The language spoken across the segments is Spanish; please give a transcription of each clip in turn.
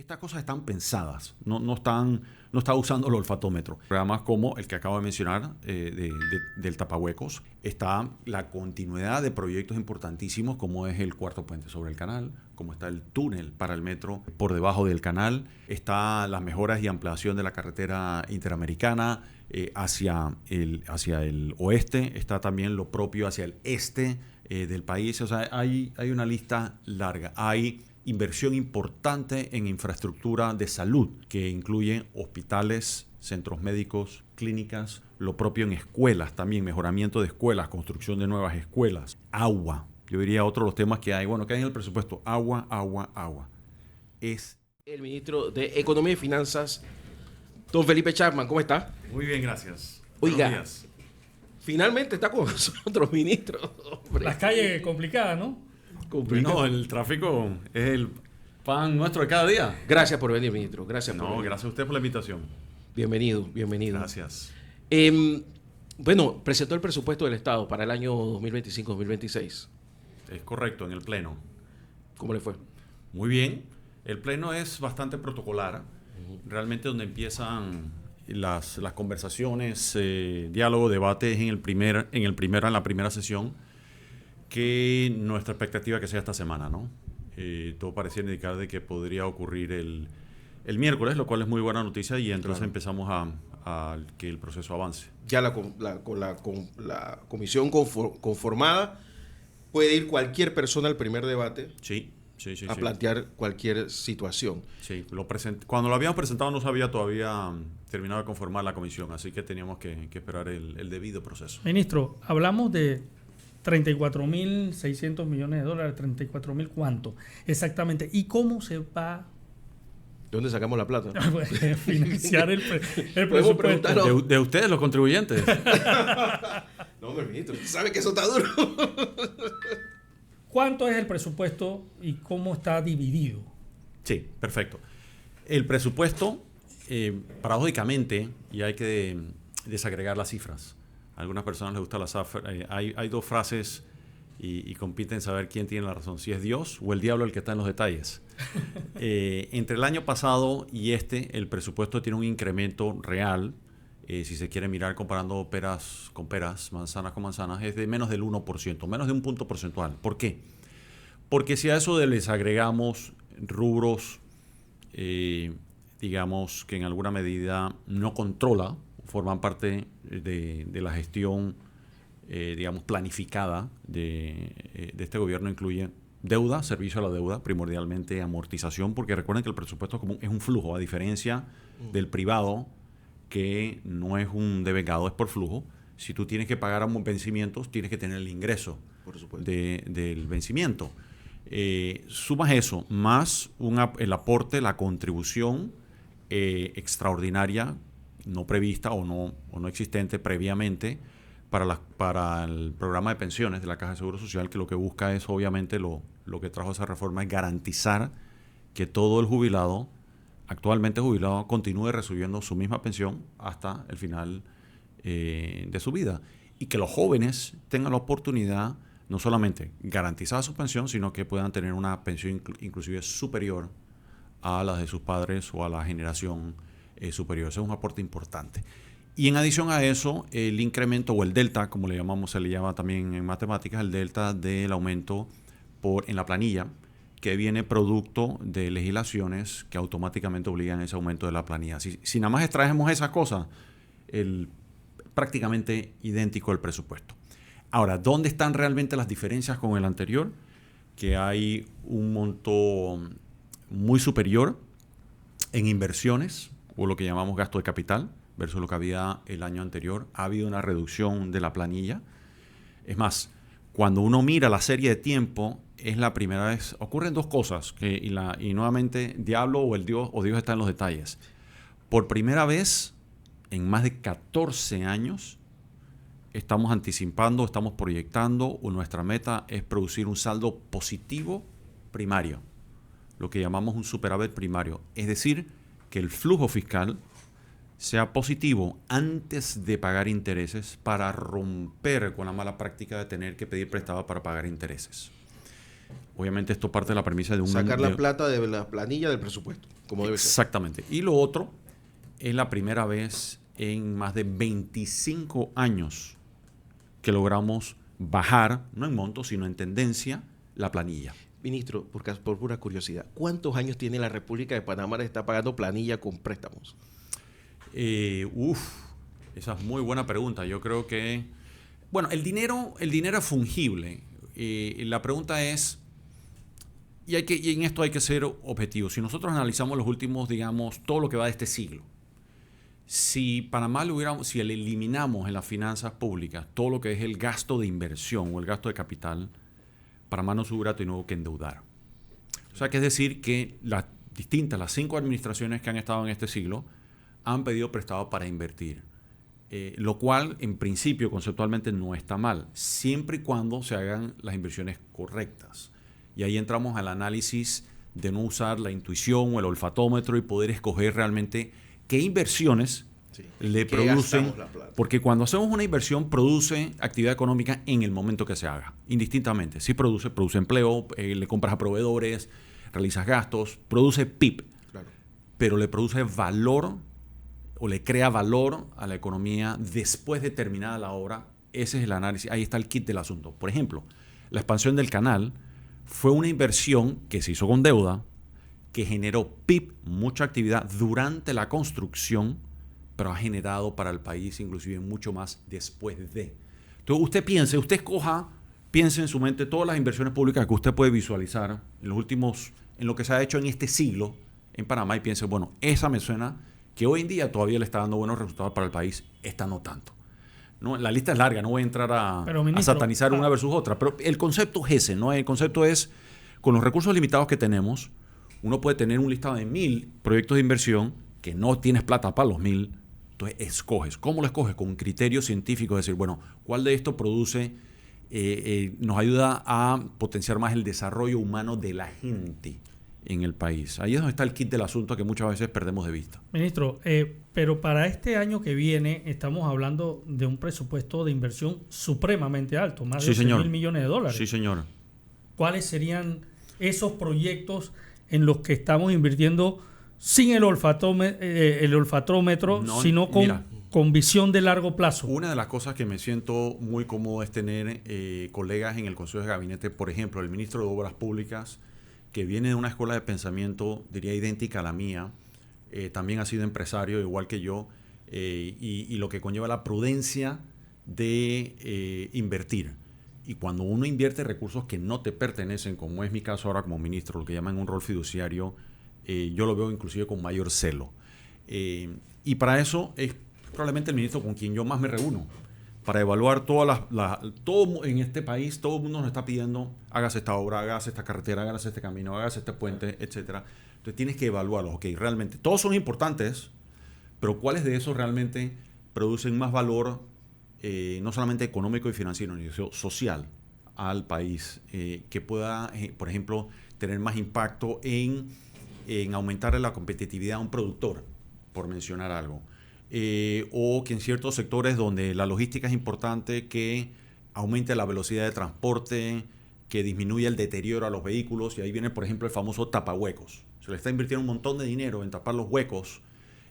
Estas cosas están pensadas, no está usando el olfatómetro. Programas como el que acabo de mencionar, del tapahuecos, está la continuidad de proyectos importantísimos como es el cuarto puente sobre el canal, como está el túnel para el metro por debajo del canal, está las mejoras y ampliación de la carretera interamericana hacia el oeste, está también lo propio hacia el este del país. O sea, hay una lista larga. Hay inversión importante en infraestructura de salud, que incluye hospitales, centros médicos, clínicas, lo propio en escuelas también, mejoramiento de escuelas, construcción de nuevas escuelas, agua. Yo diría otro de los temas que hay, que hay en el presupuesto, agua. Es el ministro de Economía y Finanzas, don Felipe Chapman. ¿Cómo está? Muy bien, gracias. Oiga, Buenos días. Finalmente está con nosotros, ministro. Hombre. Las calles complicadas, ¿no? No, el tráfico es el pan nuestro de cada día. Gracias por venir, ministro. Gracias por venir. Gracias a usted por la invitación. Bienvenido. Gracias. Bueno, presentó el presupuesto del Estado para el año 2025-2026. Es correcto, en el Pleno. ¿Cómo le fue? Muy bien. El Pleno es bastante protocolar. Realmente donde empiezan las conversaciones, diálogo, debates en la primera sesión, que nuestra expectativa que sea esta semana, ¿no? Todo parecía indicar de que podría ocurrir el miércoles, lo cual es muy buena noticia, y entonces empezamos a que el proceso avance. Ya con la comisión conformada, puede ir cualquier persona al primer debate. Sí. A plantear cualquier situación. Sí, cuando lo habíamos presentado no se había todavía terminado de conformar la comisión, así que teníamos que esperar el debido proceso. Ministro, hablamos de 34.600 millones de dólares, 34.000 ¿cuánto? Exactamente. ¿Y cómo se va ¿De dónde sacamos la plata? financiar el presupuesto? De ustedes, los contribuyentes. No, hombre, ministro, ¿sabe que eso está duro? ¿Cuánto es el presupuesto y cómo está dividido? Sí, perfecto. El presupuesto, paradójicamente, y hay que desagregar las cifras. A algunas personas les gusta las cifras. Hay dos frases y compiten en saber quién tiene la razón, si es Dios o el diablo el que está en los detalles. Entre el año pasado y el presupuesto tiene un incremento real, si se quiere mirar comparando peras con peras, manzanas con manzanas, es de menos del 1%, menos de un punto porcentual. ¿Por qué? Porque si a eso les agregamos rubros, digamos, que en alguna medida no controla, forman parte de la gestión, digamos, planificada de este gobierno, incluye deuda, servicio a la deuda, primordialmente amortización, porque recuerden que el presupuesto común es un flujo, a diferencia del privado, que no es un devengado, es por flujo. Si tú tienes que pagar vencimientos, tienes que tener el ingreso del vencimiento. Sumas eso, más el aporte, la contribución extraordinaria, no prevista o no existente previamente, para el programa de pensiones de la Caja de Seguro Social, que lo que busca es, obviamente, lo que trajo esa reforma es garantizar que todo el jubilado, actualmente jubilado, continúe recibiendo su misma pensión hasta el final de su vida. Y que los jóvenes tengan la oportunidad no solamente garantizar su pensión, sino que puedan tener una pensión inclusive superior a la de sus padres o a la generación superior. Ese es un aporte importante. Y en adición a eso, el incremento o el delta, como se le llama también en matemáticas, el delta del aumento en la planilla, que viene producto de legislaciones que automáticamente obligan a ese aumento de la planilla. Si nada más extraemos esas cosas, prácticamente idéntico el presupuesto. Ahora, ¿dónde están realmente las diferencias con el anterior? Que hay un monto muy superior en inversiones, o lo que llamamos gasto de capital, versus lo que había el año anterior. Ha habido una reducción de la planilla. Es más, cuando uno mira la serie de tiempo, es la primera vez. Ocurren dos cosas, y nuevamente, diablo o Dios está en los detalles. Por primera vez, en más de 14 años, estamos anticipando, estamos proyectando, o nuestra meta es producir un saldo positivo primario, lo que llamamos un superávit primario. Es decir, que el flujo fiscal sea positivo antes de pagar intereses, para romper con la mala práctica de tener que pedir prestado para pagar intereses. Obviamente esto parte de la premisa de un... Sacar la plata de la planilla del presupuesto, como debe ser. Exactamente. Y lo otro, es la primera vez en más de 25 años que logramos bajar, no en monto, sino en tendencia, la planilla. Ministro, por pura curiosidad, ¿cuántos años tiene la República de Panamá que está pagando planilla con préstamos? Esa es muy buena pregunta. Yo creo que... Bueno, el dinero es fungible. La pregunta es... Y en esto hay que ser objetivos. Si nosotros analizamos los últimos, digamos, todo lo que va de este siglo, si Panamá si eliminamos en las finanzas públicas todo lo que es el gasto de inversión o el gasto de capital, Panamá no se hubiera tenido que endeudar. O sea, que es decir que las 5 administraciones que han estado en este siglo han pedido prestado para invertir. Lo cual, en principio, conceptualmente no está mal, siempre y cuando se hagan las inversiones correctas. Y ahí entramos al análisis de no usar la intuición o el olfatómetro y poder escoger realmente qué inversiones le producen. Porque cuando hacemos una inversión, produce actividad económica en el momento que se haga, indistintamente. Sí produce empleo, le compras a proveedores, realizas gastos, produce PIB, claro. Pero le produce valor o le crea valor a la economía después de terminada la obra. Ese es el análisis, ahí está el kit del asunto. Por ejemplo, la expansión del canal fue una inversión que se hizo con deuda, que generó PIB, mucha actividad durante la construcción, pero ha generado para el país inclusive mucho más después de. Entonces usted piense en su mente todas las inversiones públicas que usted puede visualizar en lo que se ha hecho en este siglo en Panamá y piense, bueno, esa me suena que hoy en día todavía le está dando buenos resultados para el país, esta no tanto. No, la lista es larga, no voy a entrar a satanizar una versus otra, pero el concepto es ese, ¿no? El concepto es, con los recursos limitados que tenemos, uno puede tener un listado de 1,000 proyectos de inversión que no tienes plata para los 1,000, entonces escoges. ¿Cómo lo escoges? Con un criterio científico, es decir, bueno, ¿cuál de esto nos ayuda a potenciar más el desarrollo humano de la gente en el país? Ahí es donde está el kit del asunto que muchas veces perdemos de vista. Ministro, pero para este año que viene estamos hablando de un presupuesto de inversión supremamente alto, más de 8,000 millones de dólares. Sí, señor. ¿Cuáles serían esos proyectos en los que estamos invirtiendo sin el olfatómetro, sino con visión de largo plazo? Una de las cosas que me siento muy cómodo es tener colegas en el Consejo de Gabinete, por ejemplo, el ministro de Obras Públicas, que viene de una escuela de pensamiento, diría, idéntica a la mía, también ha sido empresario, igual que yo, y lo que conlleva la prudencia de invertir. Y cuando uno invierte recursos que no te pertenecen, como es mi caso ahora como ministro, lo que llaman un rol fiduciario, yo lo veo inclusive con mayor celo. Y para eso es probablemente el ministro con quien yo más me reúno, para evaluar todo en este país. Todo el mundo nos está pidiendo, hágase esta obra, hágase esta carretera, hágase este camino, hágase este puente, etcétera. Entonces tienes que evaluarlos. Ok, realmente todos son importantes, pero ¿cuáles de esos realmente producen más valor, no solamente económico y financiero, sino social al país, que pueda, por ejemplo, tener más impacto en aumentar la competitividad a un productor, por mencionar algo? O que en ciertos sectores donde la logística es importante, que aumente la velocidad de transporte, que disminuya el deterioro a los vehículos. Y ahí viene, por ejemplo, el famoso tapahuecos. Se le está invirtiendo un montón de dinero en tapar los huecos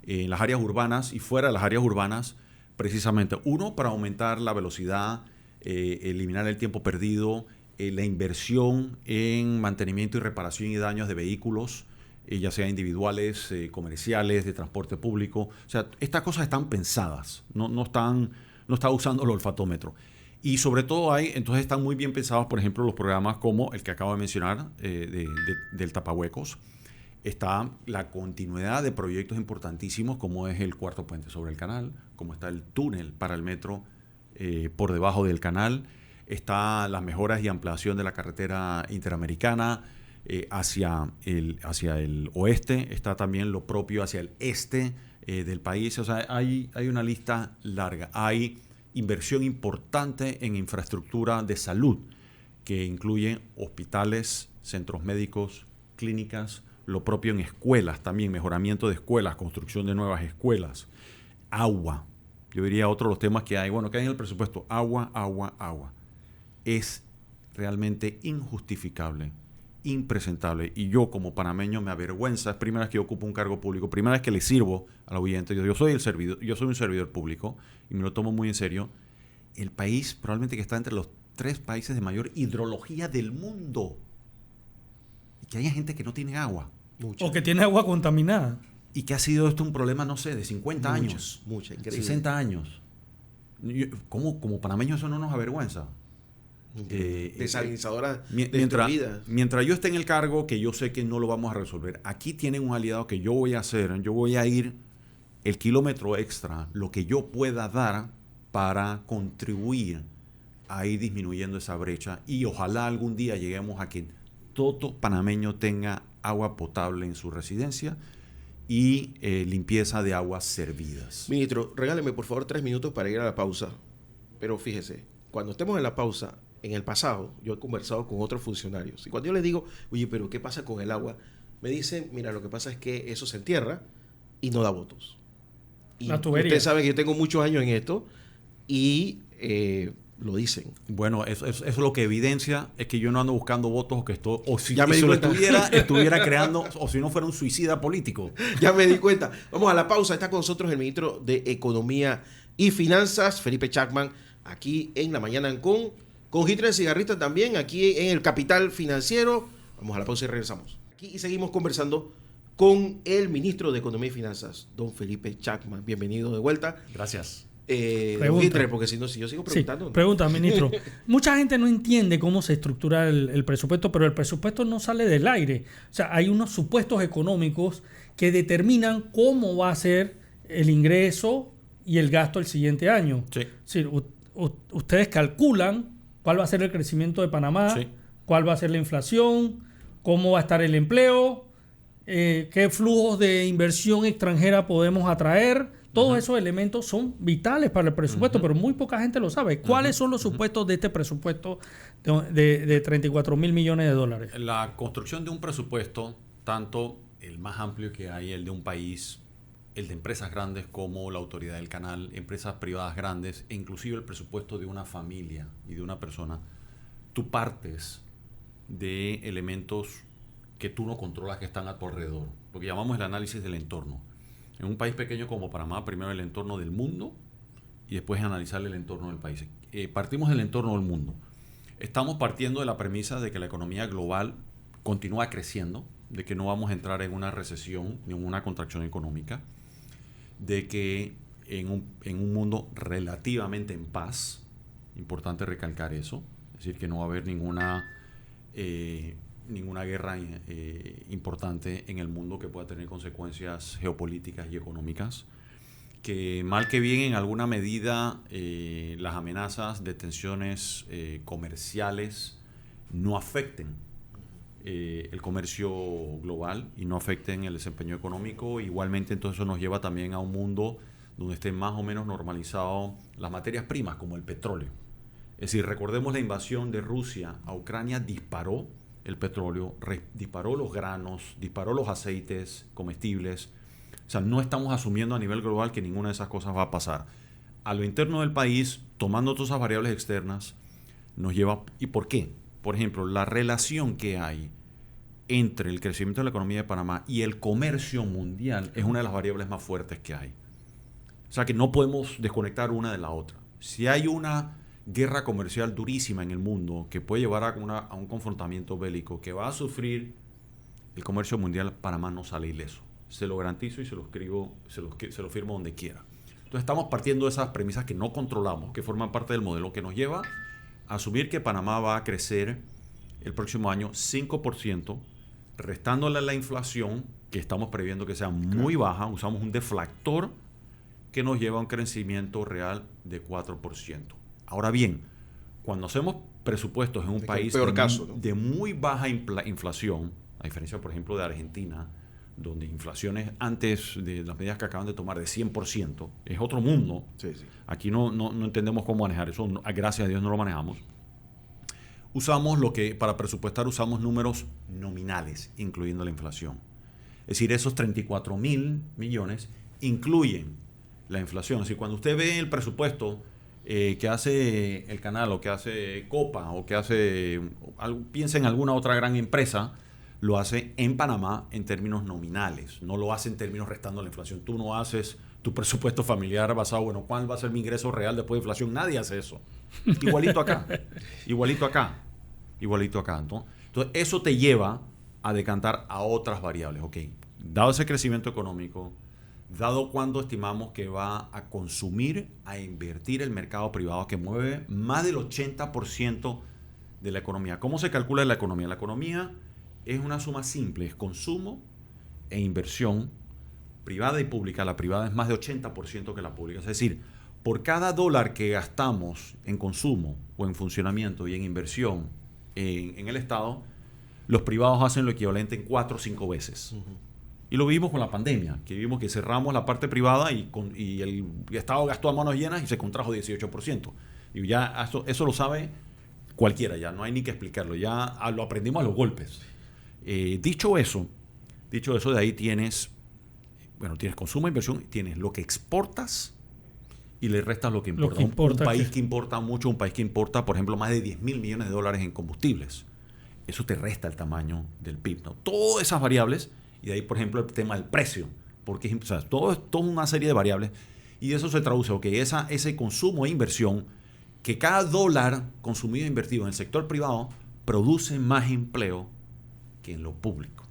en las áreas urbanas y fuera de las áreas urbanas, precisamente, uno, para aumentar la velocidad, eliminar el tiempo perdido, la inversión en mantenimiento y reparación y daños de vehículos, ya sea individuales, comerciales, de transporte público. O sea, estas cosas están pensadas, no está usando el olfatómetro. Y sobre todo entonces están muy bien pensados, por ejemplo, los programas como el que acabo de mencionar, del tapahuecos. Está la continuidad de proyectos importantísimos, como es el cuarto puente sobre el canal, como está el túnel para el metro por debajo del canal. Está las mejoras y ampliación de la carretera interamericana, hacia el oeste. Está también lo propio hacia el este del país. O sea, hay una lista larga. Hay inversión importante en infraestructura de salud, que incluye hospitales, centros médicos, clínicas, lo propio en escuelas también, mejoramiento de escuelas, construcción de nuevas escuelas, agua. Yo diría otro de los temas que hay, que hay en el presupuesto, agua. Es realmente injustificable, impresentable. Y yo como panameño me avergüenza, es primera vez que yo ocupo un cargo público, primera vez que le sirvo al oyente. Yo soy un servidor público y me lo tomo muy en serio. El país probablemente que está entre los 3 países de mayor hidrología del mundo. Y que haya gente que no tiene agua. Mucha. O que tiene agua contaminada. Y que ha sido esto un problema, no sé, de 50 años. Increíble. 60 años. Como panameños eso no nos avergüenza. Desalinizadora mientras yo esté en el cargo, que yo sé que no lo vamos a resolver. Aquí tienen un aliado que yo voy a hacer. Yo voy a ir el kilómetro extra, lo que yo pueda dar para contribuir a ir disminuyendo esa brecha. Y ojalá algún día lleguemos a que todo panameño tenga agua potable en su residencia y limpieza de aguas servidas. Ministro, regáleme por favor 3 minutos para ir a la pausa. Pero fíjese, cuando estemos en la pausa, en el pasado, yo he conversado con otros funcionarios. Y cuando yo les digo, oye, pero ¿qué pasa con el agua? Me dicen, mira, lo que pasa es que eso se entierra y no da votos. Y usted sabe que yo tengo muchos años en esto y lo dicen. Bueno, eso es lo que evidencia es que yo no ando buscando votos o que si ya me lo estuviera creando, o si no fuera un suicida político. Ya me di cuenta. Vamos a la pausa. Está con nosotros el ministro de Economía y Finanzas, Felipe Chapman, aquí en La Mañana con Hitler de Cigarrita también, aquí en el Capital Financiero. Vamos a la pausa y regresamos. Aquí y seguimos conversando con el ministro de Economía y Finanzas, don Felipe Chapman. Bienvenido de vuelta. Gracias. Hitler, porque si yo sigo preguntando. Sí, pregunta, ministro. Mucha gente no entiende cómo se estructura el presupuesto, pero el presupuesto no sale del aire. O sea, hay unos supuestos económicos que determinan cómo va a ser el ingreso y el gasto el siguiente año. Sí. Es decir, ustedes calculan cuál va a ser el crecimiento de Panamá, sí, cuál va a ser la inflación, cómo va a estar el empleo, qué flujos de inversión extranjera podemos atraer. Todos esos elementos son vitales para el presupuesto, pero muy poca gente lo sabe. ¿Cuáles son los supuestos de este presupuesto de 34 mil millones de dólares? La construcción de un presupuesto, tanto el más amplio que hay, el de un país, el de empresas grandes como la autoridad del canal, empresas privadas grandes, e inclusive el presupuesto de una familia y de una persona, tú partes de elementos que tú no controlas, que están a tu alrededor, lo que llamamos el análisis del entorno. En un país pequeño como Panamá, primero el entorno del mundo y después analizar el entorno del país. Partimos del entorno del mundo. Estamos partiendo de la premisa de que la economía global continúa creciendo, de que no vamos a entrar en una recesión ni en una contracción económica, de que en un mundo relativamente en paz, importante recalcar eso, es decir, que no va a haber ninguna guerra importante en el mundo que pueda tener consecuencias geopolíticas y económicas, que mal que bien en alguna medida las amenazas de tensiones comerciales no afecten el comercio global y no afecten el desempeño económico. Igualmente, entonces eso nos lleva también a un mundo donde estén más o menos normalizados las materias primas como el petróleo. Es decir, recordemos la invasión de Rusia a Ucrania, disparó el petróleo, disparó los granos, disparó los aceites comestibles. O sea, no estamos asumiendo a nivel global que ninguna de esas cosas va a pasar. A lo interno del país, tomando todas esas variables externas, nos lleva... ¿Y por qué? Por ejemplo, la relación que hay entre el crecimiento de la economía de Panamá y el comercio mundial es una de las variables más fuertes que hay. O sea, que no podemos desconectar una de la otra. Si hay una guerra comercial durísima en el mundo que puede llevar a un confrontamiento bélico que va a sufrir el comercio mundial, Panamá no sale ileso. Se lo garantizo y se lo escribo, se lo firmo donde quiera. Entonces estamos partiendo de esas premisas que no controlamos, que forman parte del modelo, que nos lleva a asumir que Panamá va a crecer el próximo año 5%, restándole la inflación, que estamos previendo que sea muy baja. Usamos un deflactor que nos lleva a un crecimiento real de 4%. Ahora bien, cuando hacemos presupuestos en un país de muy baja inflación, a diferencia, por ejemplo, de Argentina, donde inflaciones antes de las medidas que acaban de tomar de 100%, es otro mundo. Sí, sí. Aquí no entendemos cómo manejar eso, gracias a Dios no lo manejamos. Usamos para presupuestar usamos números nominales, incluyendo la inflación. Es decir, esos 34 mil millones incluyen la inflación. Es decir, cuando usted ve el presupuesto que hace el canal o que hace Copa o que hace, piensa en alguna otra gran empresa, lo hace en Panamá en términos nominales, no lo hace en términos restando la inflación. Tú no haces tu presupuesto familiar basado, bueno, ¿cuál va a ser mi ingreso real después de inflación? Nadie hace eso. Igualito acá, igualito acá, igualito acá, ¿no? Entonces, eso te lleva a decantar a otras variables. Ok, dado ese crecimiento económico, dado cuánto estimamos que va a consumir, a invertir el mercado privado, que mueve más del 80% de la economía. ¿Cómo se calcula la economía? La economía es una suma simple, es consumo e inversión privada y pública. La privada es más de 80% que la pública. Es decir, por cada dólar que gastamos en consumo o en funcionamiento y en inversión en el Estado, los privados hacen lo equivalente en 4 o 5 veces. Y lo vimos con la pandemia, que vimos que cerramos la parte privada y el Estado gastó a manos llenas y se contrajo 18%. Y ya eso lo sabe cualquiera, ya no hay ni que explicarlo, ya lo aprendimos a los golpes. Dicho eso, de ahí tienes consumo e inversión, tienes lo que exportas y le restas lo que importa. Un país que importa mucho, un país que importa, por ejemplo, más de 10.000 millones de dólares en combustibles. Eso te resta el tamaño del PIB, ¿no? Todas esas variables, y de ahí, por ejemplo, el tema del precio, porque todo es toda una serie de variables, y eso se traduce, ese consumo e inversión, que cada dólar consumido e invertido en el sector privado produce más empleo que en lo público.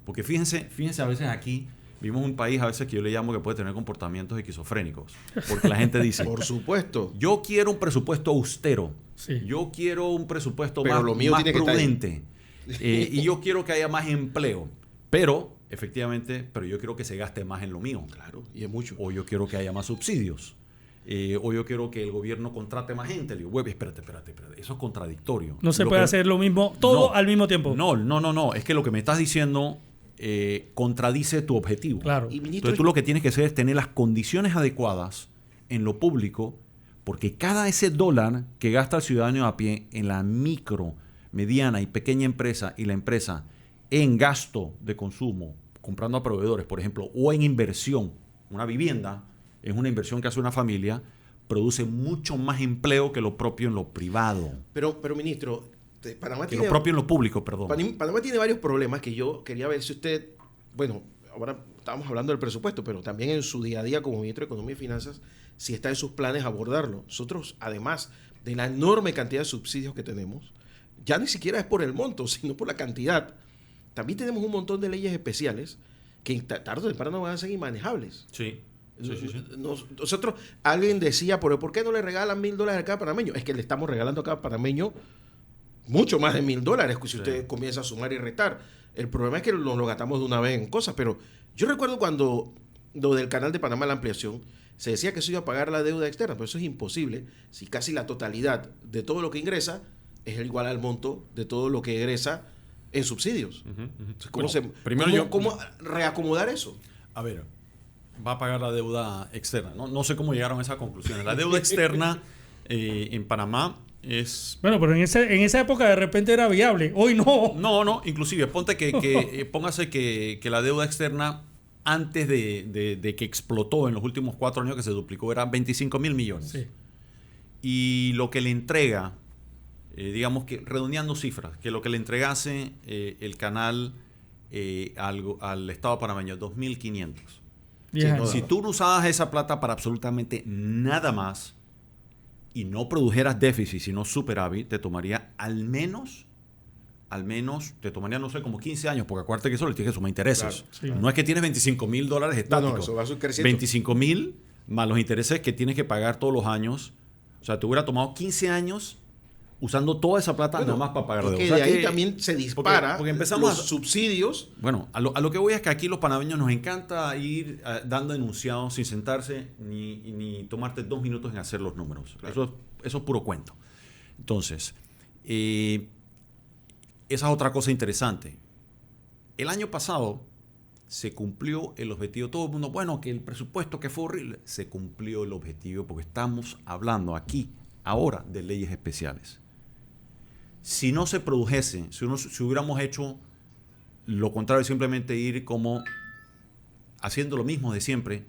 Porque fíjense a veces aquí, vimos un país a veces que yo le llamo que puede tener comportamientos esquizofrénicos, porque la gente dice, por supuesto, yo quiero un presupuesto austero, sí, yo quiero un presupuesto pero más, lo mío más tiene prudente, y yo quiero que haya más empleo, pero efectivamente, yo quiero que se gaste más en lo mío. Claro, y es mucho. O yo quiero que haya más subsidios, o yo quiero que el gobierno contrate más gente. Le digo, espérate, eso es contradictorio. No se puede hacer lo mismo, todo al mismo tiempo. No, es que lo que me estás diciendo contradice tu objetivo. Claro. Entonces tú lo que tienes que hacer es tener las condiciones adecuadas en lo público, porque cada ese dólar que gasta el ciudadano a pie en la micro, mediana y pequeña empresa y la empresa en gasto de consumo, comprando a proveedores, por ejemplo, o en inversión, una vivienda es una inversión que hace una familia, produce mucho más empleo que lo propio en lo privado. Pero ministro, Panamá tiene... lo propio en lo público, perdón. Panamá tiene varios problemas que yo quería ver si usted... Bueno, ahora estábamos hablando del presupuesto, pero también en su día a día como ministro de Economía y Finanzas, si está en sus planes abordarlo. Nosotros, además de la enorme cantidad de subsidios que tenemos, ya ni siquiera es por el monto, sino por la cantidad. También tenemos un montón de leyes especiales que tarde o temprano van a ser inmanejables. Sí. Nosotros, alguien decía, ¿por qué no le regalan $1,000 a cada panameño? Es que le estamos regalando a cada panameño mucho más de $1,000 si usted comienza a sumar y restar. El problema es que nos lo gastamos de una vez en cosas, pero yo recuerdo cuando lo del Canal de Panamá, la ampliación, se decía que eso iba a pagar la deuda externa, pero eso es imposible si casi la totalidad de todo lo que ingresa es igual al monto de todo lo que egresa en subsidios. ¿Cómo reacomodar eso? A ver, va a pagar la deuda externa. No sé cómo llegaron a esa conclusión. La deuda externa en Panamá es... Bueno, pero en esa época de repente era viable. Hoy no. No, inclusive, póngase que la deuda externa antes de que explotó en los últimos 4 años, que se duplicó, eran 25.000 millones. Sí. Y lo que le entrega, digamos que redondeando cifras, que lo que le entregase el canal al Estado panameño, 2.500. Si tú no usabas esa plata para absolutamente nada más y no produjeras déficit, sino superávit, te tomaría al menos te tomaría, no sé, como 15 años, porque acuérdate que eso le tienes que sumar intereses. Claro, sí. No es que tienes $25,000 estáticos. No, eso va a creciendo. 25,000 más los intereses que tienes que pagar todos los años. O sea, te hubiera tomado 15 años usando toda esa plata nada más para pagar deuda. O sea, de ahí también se dispara porque empezamos los subsidios. Bueno, a lo que voy es que aquí los panameños nos encanta ir dando enunciados sin sentarse ni tomarte 2 minutos en hacer los números. Claro. Eso es puro cuento. Entonces, esa es otra cosa interesante. El año pasado se cumplió el objetivo. Todo el mundo, bueno, que el presupuesto que fue horrible. Se cumplió el objetivo porque estamos hablando aquí, ahora, de leyes especiales. Si no se produjese, si hubiéramos hecho lo contrario, simplemente ir como haciendo lo mismo de siempre,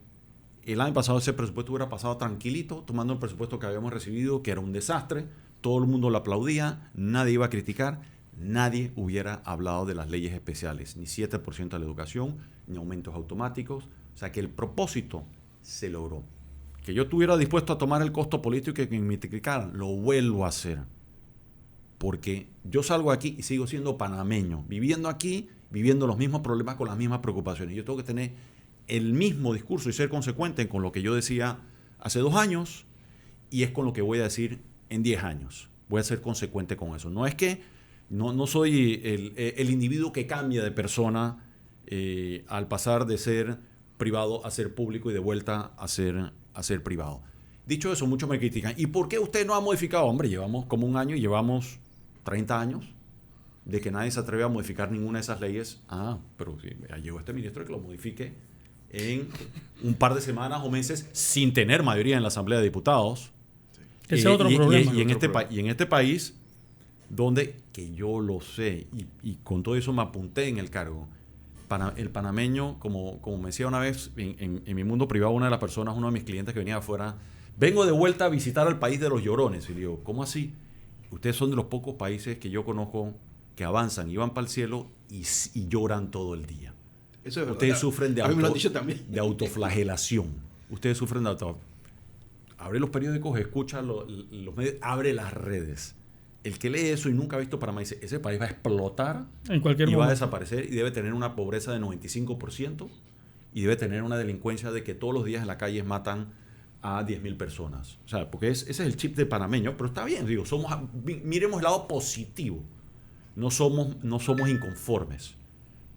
el año pasado ese presupuesto hubiera pasado tranquilito, tomando el presupuesto que habíamos recibido, que era un desastre, todo el mundo lo aplaudía, nadie iba a criticar, nadie hubiera hablado de las leyes especiales, ni 7% de la educación, ni aumentos automáticos. O sea que el propósito se logró. Que yo estuviera dispuesto a tomar el costo político y que me criticaran, lo vuelvo a hacer. Porque yo salgo aquí y sigo siendo panameño, viviendo aquí, viviendo los mismos problemas con las mismas preocupaciones. Yo tengo que tener el mismo discurso y ser consecuente con lo que yo decía hace 2 años y es con lo que voy a decir en 10 años. Voy a ser consecuente con eso. No es que no soy el individuo que cambia de persona al pasar de ser privado a ser público y de vuelta a ser privado. Dicho eso, muchos me critican. ¿Y por qué usted no ha modificado? Hombre, llevamos como 1 año y llevamos 30 años de que nadie se atreve a modificar ninguna de esas leyes. Pero sí, llegó este ministro que lo modifique en un par de semanas o meses sin tener mayoría en la Asamblea de Diputados. Ese es otro problema. Y en este país, donde, que yo lo sé, y con todo eso me apunté en el cargo, el panameño, como me decía una vez en mi mundo privado, una de las personas, uno de mis clientes que venía de afuera, vengo de vuelta a visitar al país de los llorones. Y le digo, ¿cómo así? Ustedes son de los pocos países que yo conozco que avanzan y van para el cielo y lloran todo el día. Eso es Ustedes verdad. sufren A mí me lo han dicho también. de autoflagelación. Ustedes sufren de Abre los periódicos, escucha los medios, abre las redes. El que lee eso y nunca ha visto Panamá dice, ese país va a explotar en cualquier y momento va a desaparecer y debe tener una pobreza de 95% y debe tener una delincuencia de que todos los días en la calle matan a 10.000 personas. O sea, porque ese es el chip de panameño, pero está bien, digo, miremos el lado positivo. No somos inconformes,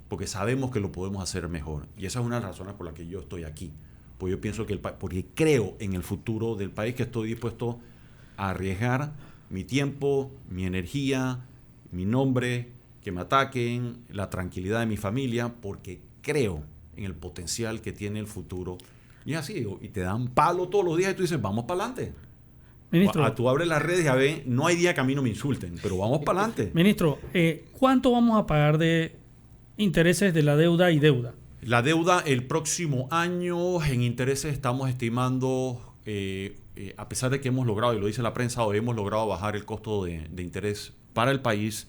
porque sabemos que lo podemos hacer mejor. Y esa es una de las razones por las que yo estoy aquí. Porque yo pienso que porque creo en el futuro del país, que estoy dispuesto a arriesgar mi tiempo, mi energía, mi nombre, que me ataquen, la tranquilidad de mi familia, porque creo en el potencial que tiene el futuro. Y así digo, y te dan palo todos los días y tú dices, vamos para adelante. Ministro, Tú abres las redes y a ver, no hay día que a mí no me insulten, pero vamos para adelante. Ministro, ¿cuánto vamos a pagar de intereses de la deuda y deuda? La deuda el próximo año en intereses estamos estimando, a pesar de que hemos logrado, y lo dice la prensa hoy, hemos logrado bajar el costo de interés para el país,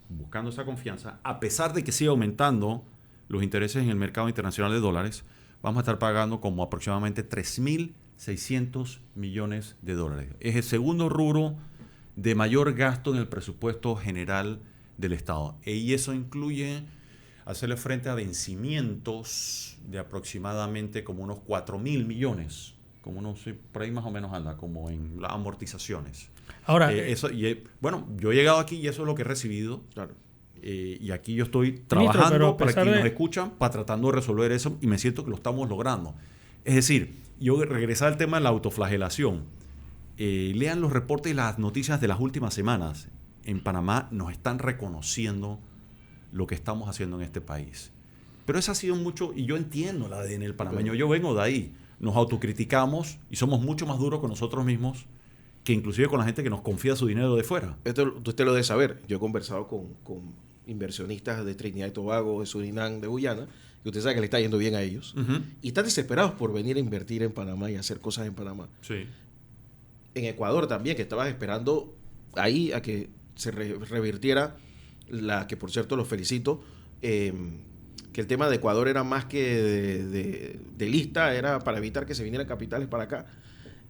buscando esa confianza, a pesar de que sigue aumentando los intereses en el mercado internacional de dólares, vamos a estar pagando como aproximadamente 3.600 millones de dólares. Es el segundo rubro de mayor gasto en el presupuesto general del Estado. Y eso incluye hacerle frente a vencimientos de aproximadamente como unos 4.000 millones, como unos, por ahí más o menos anda, como en las amortizaciones. Ahora, Bueno, yo he llegado aquí y eso es lo que he recibido. Claro. Y aquí yo estoy trabajando pero para quienes nos escuchan, para tratando de resolver eso, y me siento que lo estamos logrando. Es decir, yo regresar al tema de la autoflagelación. Lean los reportes y las noticias de las últimas semanas. En Panamá nos están reconociendo lo que estamos haciendo en este país. Pero eso ha sido mucho, y yo entiendo el ADN del panameño, yo vengo de ahí. Nos autocriticamos y somos mucho más duros con nosotros mismos que inclusive con la gente que nos confía su dinero de fuera. Esto usted lo debe saber. Yo he conversado con inversionistas de Trinidad y Tobago, de Surinam, de Guyana, que usted sabe que le está yendo bien a ellos. Uh-huh. Y están desesperados por venir a invertir en Panamá y hacer cosas en Panamá. Sí. En Ecuador también, que estaban esperando ahí a que se revirtiera que por cierto los felicito, que el tema de Ecuador era más que de lista, era para evitar que se vinieran capitales para acá,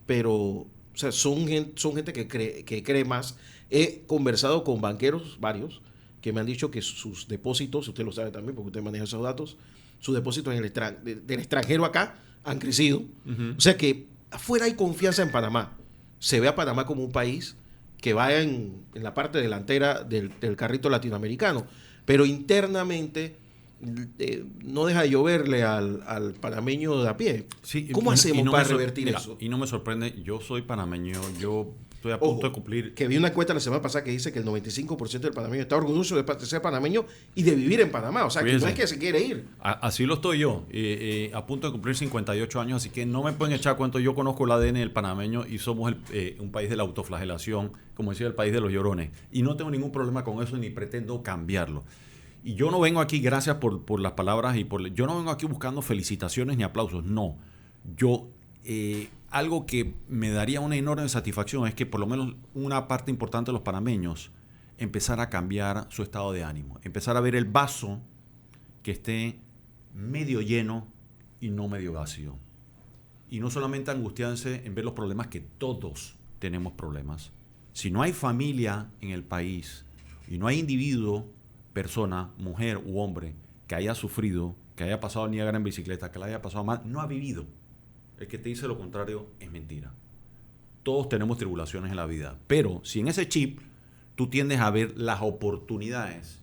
pero o sea, son gente que cree más. He conversado con banqueros, varios, que me han dicho que sus depósitos, usted lo sabe también porque usted maneja esos datos, sus depósitos del extranjero acá han crecido. Uh-huh. O sea que afuera hay confianza en Panamá. Se ve a Panamá como un país que va en la parte delantera del carrito latinoamericano, pero internamente no deja de lloverle al panameño de a pie. Sí, ¿Cómo hacemos para revertir mira, eso? Y no me sorprende, yo soy panameño, yo estoy a punto de cumplir. Que vi una encuesta la semana pasada que dice que el 95% del panameño está orgulloso de ser panameño y de vivir en Panamá. O sea, que no es que se quiere ir. Así lo estoy yo, a punto de cumplir 58 años, así que no me pueden echar cuento. Yo conozco el ADN del panameño y somos un país de la autoflagelación, como decía, el país de los llorones. Y no tengo ningún problema con eso ni pretendo cambiarlo. Y yo no vengo aquí, gracias por las palabras, yo no vengo aquí buscando felicitaciones ni aplausos, no. Yo, algo que me daría una enorme satisfacción es que por lo menos una parte importante de los panameños empezar a cambiar su estado de ánimo, empezar a ver el vaso que esté medio lleno y no medio vacío. Y no solamente angustiarse en ver los problemas, que todos tenemos problemas. Si no hay familia en el país y no hay individuo, persona, mujer u hombre que haya sufrido, que haya pasado el Niágara en bicicleta, que la haya pasado mal, no ha vivido. El que te dice lo contrario es mentira. Todos tenemos tribulaciones en la vida, pero si en ese chip tú tiendes a ver las oportunidades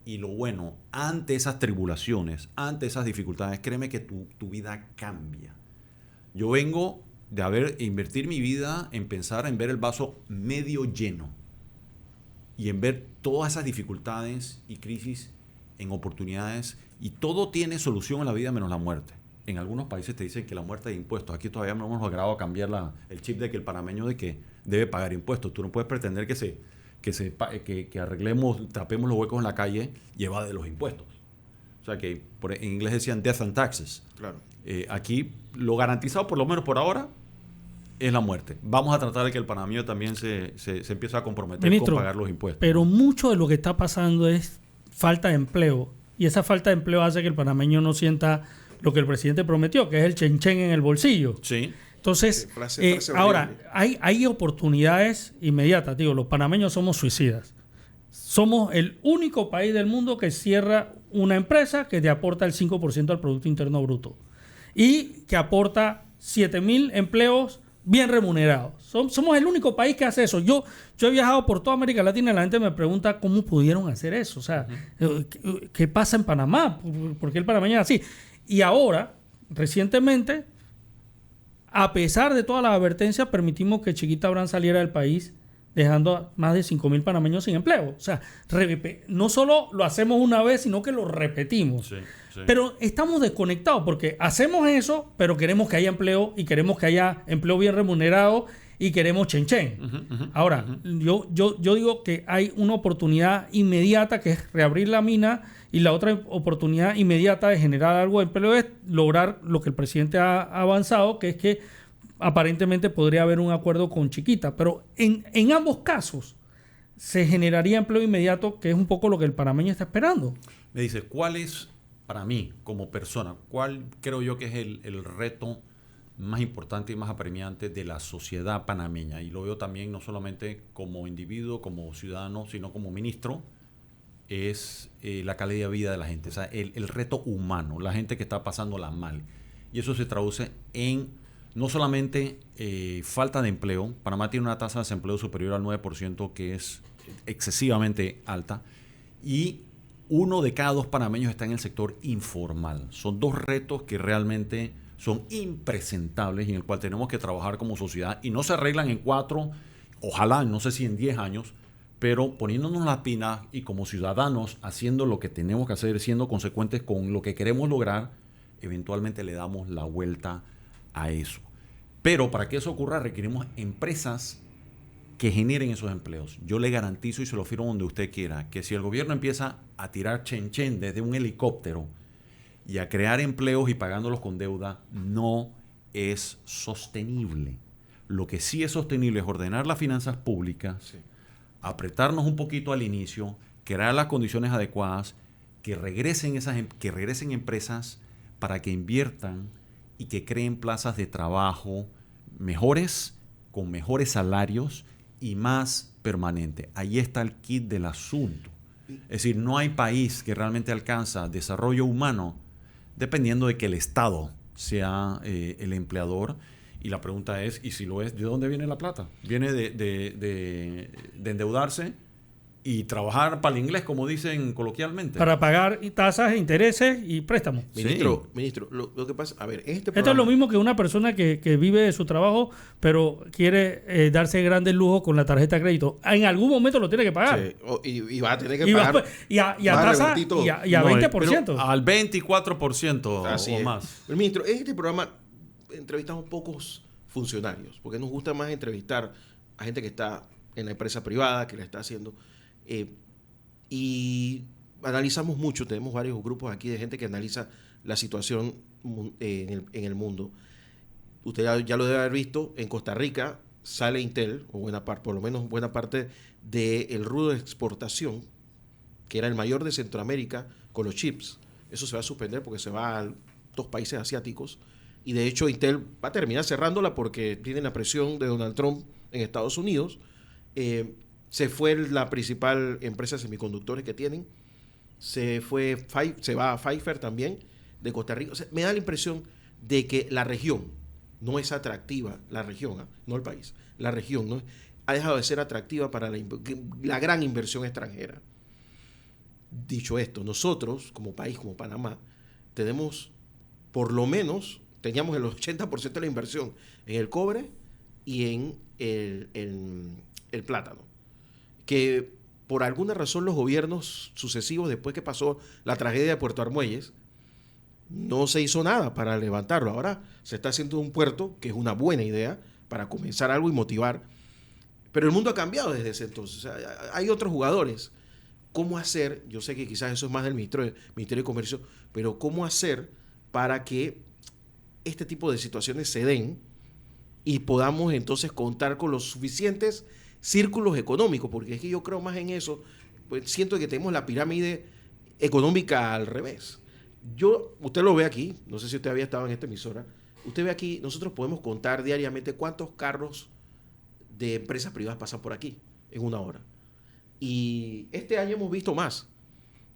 y lo bueno ante esas tribulaciones, ante esas dificultades, créeme que tu vida cambia. Yo vengo de invertir mi vida en pensar en ver el vaso medio lleno y en ver todas esas dificultades y crisis en oportunidades, y todo tiene solución en la vida menos la muerte. En algunos países te dicen que la muerte es impuestos. Aquí todavía no hemos logrado cambiar el chip de que el panameño de que debe pagar impuestos. Tú no puedes pretender que arreglemos, tapemos los huecos en la calle y evade los impuestos. O sea que en inglés decían death and taxes. Claro. Aquí lo garantizado, por lo menos por ahora, es la muerte. Vamos a tratar de que el panameño también se empiece a comprometer, Ministro, con pagar los impuestos. Pero mucho de lo que está pasando es falta de empleo. Y esa falta de empleo hace que el panameño no sienta lo que el presidente prometió, que es el chen-chen en el bolsillo. Sí. Entonces, frase ahora, horrible. hay oportunidades inmediatas. Digo, los panameños somos suicidas. Somos el único país del mundo que cierra una empresa que te aporta el 5% al Producto Interno Bruto y que aporta 7,000 empleos bien remunerados. Somos el único país que hace eso. Yo he viajado por toda América Latina y la gente me pregunta cómo pudieron hacer eso. O sea, ¿qué pasa en Panamá? ¿Por qué el panameño es así? Y ahora, recientemente, a pesar de todas las advertencias, permitimos que Chiquita Abraham saliera del país, dejando a más de 5,000 panameños sin empleo. O sea, no solo lo hacemos una vez, sino que lo repetimos. Sí. Pero estamos desconectados porque hacemos eso, pero queremos que haya empleo y queremos que haya empleo bien remunerado y queremos chen-chen. Ahora, yo digo que hay una oportunidad inmediata que es reabrir la mina, y la otra oportunidad inmediata de generar algo de empleo es lograr lo que el presidente ha avanzado, que es que aparentemente podría haber un acuerdo con Chiquita. Pero en ambos casos se generaría empleo inmediato, que es un poco lo que el panameño está esperando. Me dice, ¿cuál es, para mí, como persona, cuál creo yo que es el reto más importante y más apremiante de la sociedad panameña? Y lo veo también no solamente como individuo, como ciudadano, sino como ministro, es la calidad de vida de la gente. O sea, el reto humano, la gente que está pasándola mal. Y eso se traduce en no solamente falta de empleo. Panamá tiene una tasa de desempleo superior al 9%, que es excesivamente alta. Y 1 de cada 2 panameños está en el sector informal. Son 2 retos que realmente son impresentables y en el cual tenemos que trabajar como sociedad, y no se arreglan en 4, ojalá, no sé si en 10 años, pero poniéndonos las pilas y como ciudadanos haciendo lo que tenemos que hacer, siendo consecuentes con lo que queremos lograr, eventualmente le damos la vuelta a eso. Pero para que eso ocurra requerimos empresas que generen esos empleos. Yo le garantizo, y se lo firmo donde usted quiera, que si el gobierno empieza a tirar chen-chen desde un helicóptero y a crear empleos y pagándolos con deuda, no es sostenible. Lo que sí es sostenible es ordenar las finanzas públicas, sí, apretarnos un poquito al inicio, crear las condiciones adecuadas, que regresen empresas para que inviertan y que creen plazas de trabajo mejores, con mejores salarios y más permanente. Ahí está el kit del asunto. Es decir, no hay país que realmente alcanza desarrollo humano dependiendo de que el Estado sea el empleador. Y la pregunta es, ¿y si lo es, de dónde viene la plata? ¿Viene de endeudarse y trabajar para el inglés, como dicen coloquialmente? Para pagar tasas, intereses y préstamos. Ministro, lo que pasa, a ver, Esto es lo mismo que una persona que vive de su trabajo, pero quiere darse grandes lujos con la tarjeta de crédito. En algún momento lo tiene que pagar. Sí, y va a tener que pagar. Y a tasa y a 20%. Al 24% Así o es. más. Pero, ministro, en este programa entrevistamos pocos funcionarios, porque nos gusta más entrevistar a gente que está en la empresa privada, que la está haciendo. Y analizamos mucho, tenemos varios grupos aquí de gente que analiza la situación en el mundo. usted ya lo debe haber visto, en Costa Rica sale Intel, o por lo menos buena parte del rubro de exportación, que era el mayor de Centroamérica con los chips. Eso se va a suspender porque se va a 2 países asiáticos. Y de hecho Intel va a terminar cerrándola porque tiene la presión de Donald Trump en Estados Unidos. Se fue la principal empresa de semiconductores que tienen. Se va a Pfizer también de Costa Rica. O sea, me da la impresión de que la región no es atractiva, la región, no el país, la región no ha dejado de ser atractiva para la gran inversión extranjera. Dicho esto, nosotros como país, como Panamá, teníamos el 80% de la inversión en el cobre y en el plátano, que por alguna razón los gobiernos sucesivos, después que pasó la tragedia de Puerto Armuelles, no se hizo nada para levantarlo. Ahora se está haciendo un puerto, que es una buena idea para comenzar algo y motivar, pero el mundo ha cambiado desde ese entonces. O sea, hay otros jugadores. ¿Cómo hacer? Yo sé que quizás eso es más del Ministerio de Comercio, pero ¿cómo hacer para que este tipo de situaciones se den y podamos entonces contar con los suficientes círculos económicos? Porque es que yo creo más en eso. Pues siento que tenemos la pirámide económica al revés. Usted lo ve aquí, no sé si usted había estado en esta emisora, usted ve aquí, nosotros podemos contar diariamente cuántos carros de empresas privadas pasan por aquí en una hora. Y este año hemos visto más,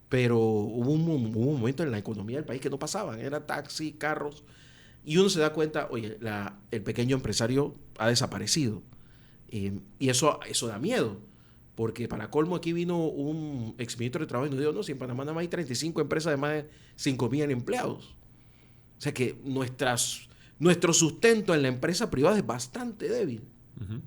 pero hubo un momento en la economía del país que no pasaban, era taxi, carros, y uno se da cuenta, oye, el pequeño empresario ha desaparecido. Y eso da miedo, porque para colmo aquí vino un exministro de Trabajo y nos dijo, no, si en Panamá nada más hay 35 empresas de más de 5,000 empleados. O sea que nuestro sustento en la empresa privada es bastante débil. Uh-huh.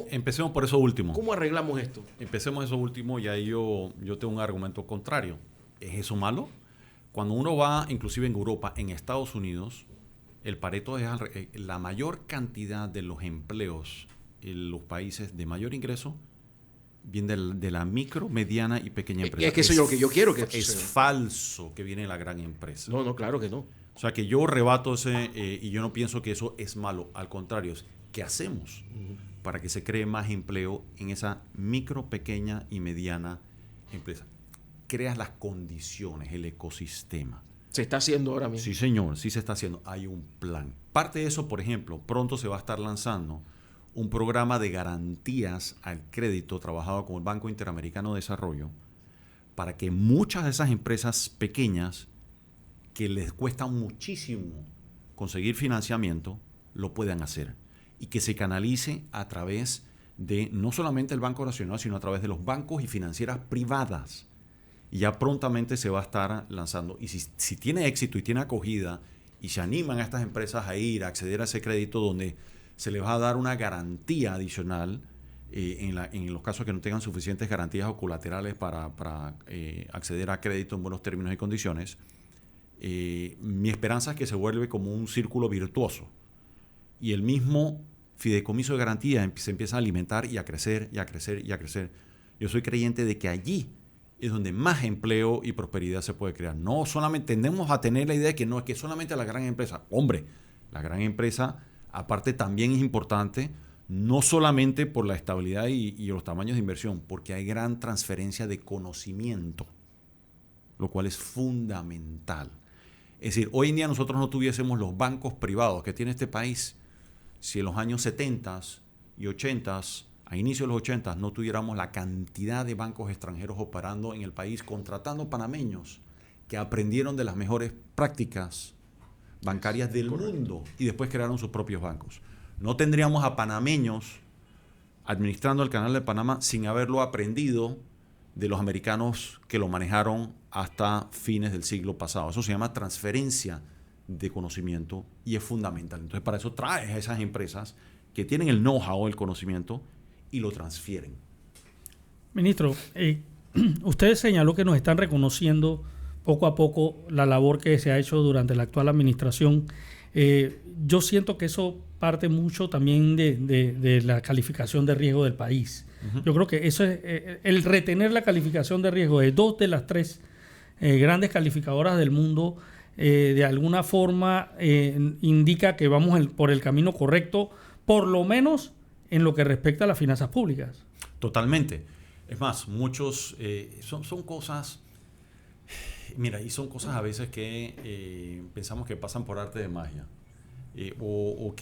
Empecemos por eso último. ¿Cómo arreglamos esto? Empecemos eso último y ahí yo tengo un argumento contrario. ¿Es eso malo? Cuando uno va, inclusive en Europa, en Estados Unidos, el Pareto es la mayor cantidad de los empleos en los países de mayor ingreso viene de la micro, mediana y pequeña empresa. Es que eso es lo que yo quiero que es falso que viene la gran empresa. No, claro que no. O sea que yo rebato y yo no pienso que eso es malo. Al contrario, ¿qué hacemos para que se cree más empleo en esa micro, pequeña y mediana empresa? Creas las condiciones, el ecosistema. ¿Se está haciendo ahora mismo? Sí, señor, sí se está haciendo. Hay un plan. Parte de eso, por ejemplo, pronto se va a estar lanzando un programa de garantías al crédito trabajado con el Banco Interamericano de Desarrollo para que muchas de esas empresas pequeñas que les cuesta muchísimo conseguir financiamiento lo puedan hacer y que se canalice a través de no solamente el Banco Nacional, sino a través de los bancos y financieras privadas. Y ya prontamente se va a estar lanzando. Y si tiene éxito y tiene acogida y se animan a estas empresas a ir a acceder a ese crédito donde se les va a dar una garantía adicional en los casos que no tengan suficientes garantías o colaterales para acceder a crédito en buenos términos y condiciones, mi esperanza es que se vuelve como un círculo virtuoso y el mismo fideicomiso de garantía se empieza a alimentar y a crecer y a crecer y a crecer. Yo soy creyente de que allí es donde más empleo y prosperidad se puede crear. No solamente tendemos a tener la idea de que no es que solamente la gran empresa. Hombre, la gran empresa aparte también es importante, no solamente por la estabilidad y los tamaños de inversión, porque hay gran transferencia de conocimiento, lo cual es fundamental. Es decir, hoy en día nosotros no tuviésemos los bancos privados que tiene este país si en los años 70 y 80, a inicios de los 80, no tuviéramos la cantidad de bancos extranjeros operando en el país, contratando panameños que aprendieron de las mejores prácticas bancarias del mundo y después crearon sus propios bancos. No tendríamos a panameños administrando el Canal de Panamá sin haberlo aprendido de los americanos que lo manejaron hasta fines del siglo pasado. Eso se llama transferencia de conocimiento y es fundamental. Entonces, para eso traes a esas empresas que tienen el know-how, el conocimiento y lo transfieren. Ministro, usted señaló que nos están reconociendo poco a poco la labor que se ha hecho durante la actual administración. Yo siento que eso parte mucho también de la calificación de riesgo del país. Uh-huh. Yo creo que eso es el retener la calificación de riesgo de 2 de las 3 grandes calificadoras del mundo de alguna forma indica que vamos por el camino correcto, por lo menos en lo que respecta a las finanzas públicas. Totalmente. Es más, muchos son cosas, mira, y son cosas a veces que pensamos que pasan por arte de magia. O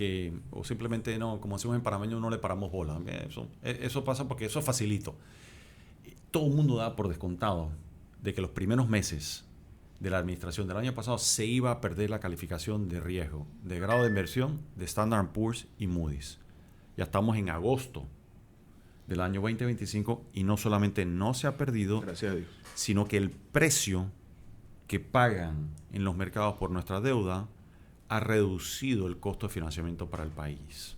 simplemente no, como decimos en panameño, no le paramos bola. Eso pasa porque eso es facilito. Todo el mundo da por descontado de que los primeros meses de la administración del año pasado se iba a perder la calificación de riesgo, de grado de inversión de Standard & Poor's y Moody's. Ya estamos en agosto del año 2025 y no solamente no se ha perdido, gracias a Dios, sino que el precio que pagan en los mercados por nuestra deuda ha reducido el costo de financiamiento para el país.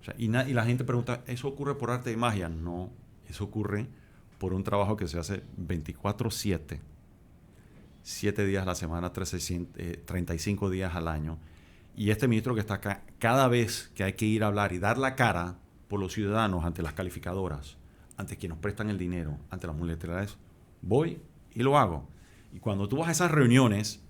O sea, y la gente pregunta, ¿eso ocurre por arte de magia? No, eso ocurre por un trabajo que se hace 24/7, 7 días a la semana, 35 días al año. Y este ministro que está acá, cada vez que hay que ir a hablar y dar la cara por los ciudadanos ante las calificadoras, ante quienes nos prestan el dinero, ante las multilaterales, voy y lo hago. Y cuando tú vas a esas reuniones,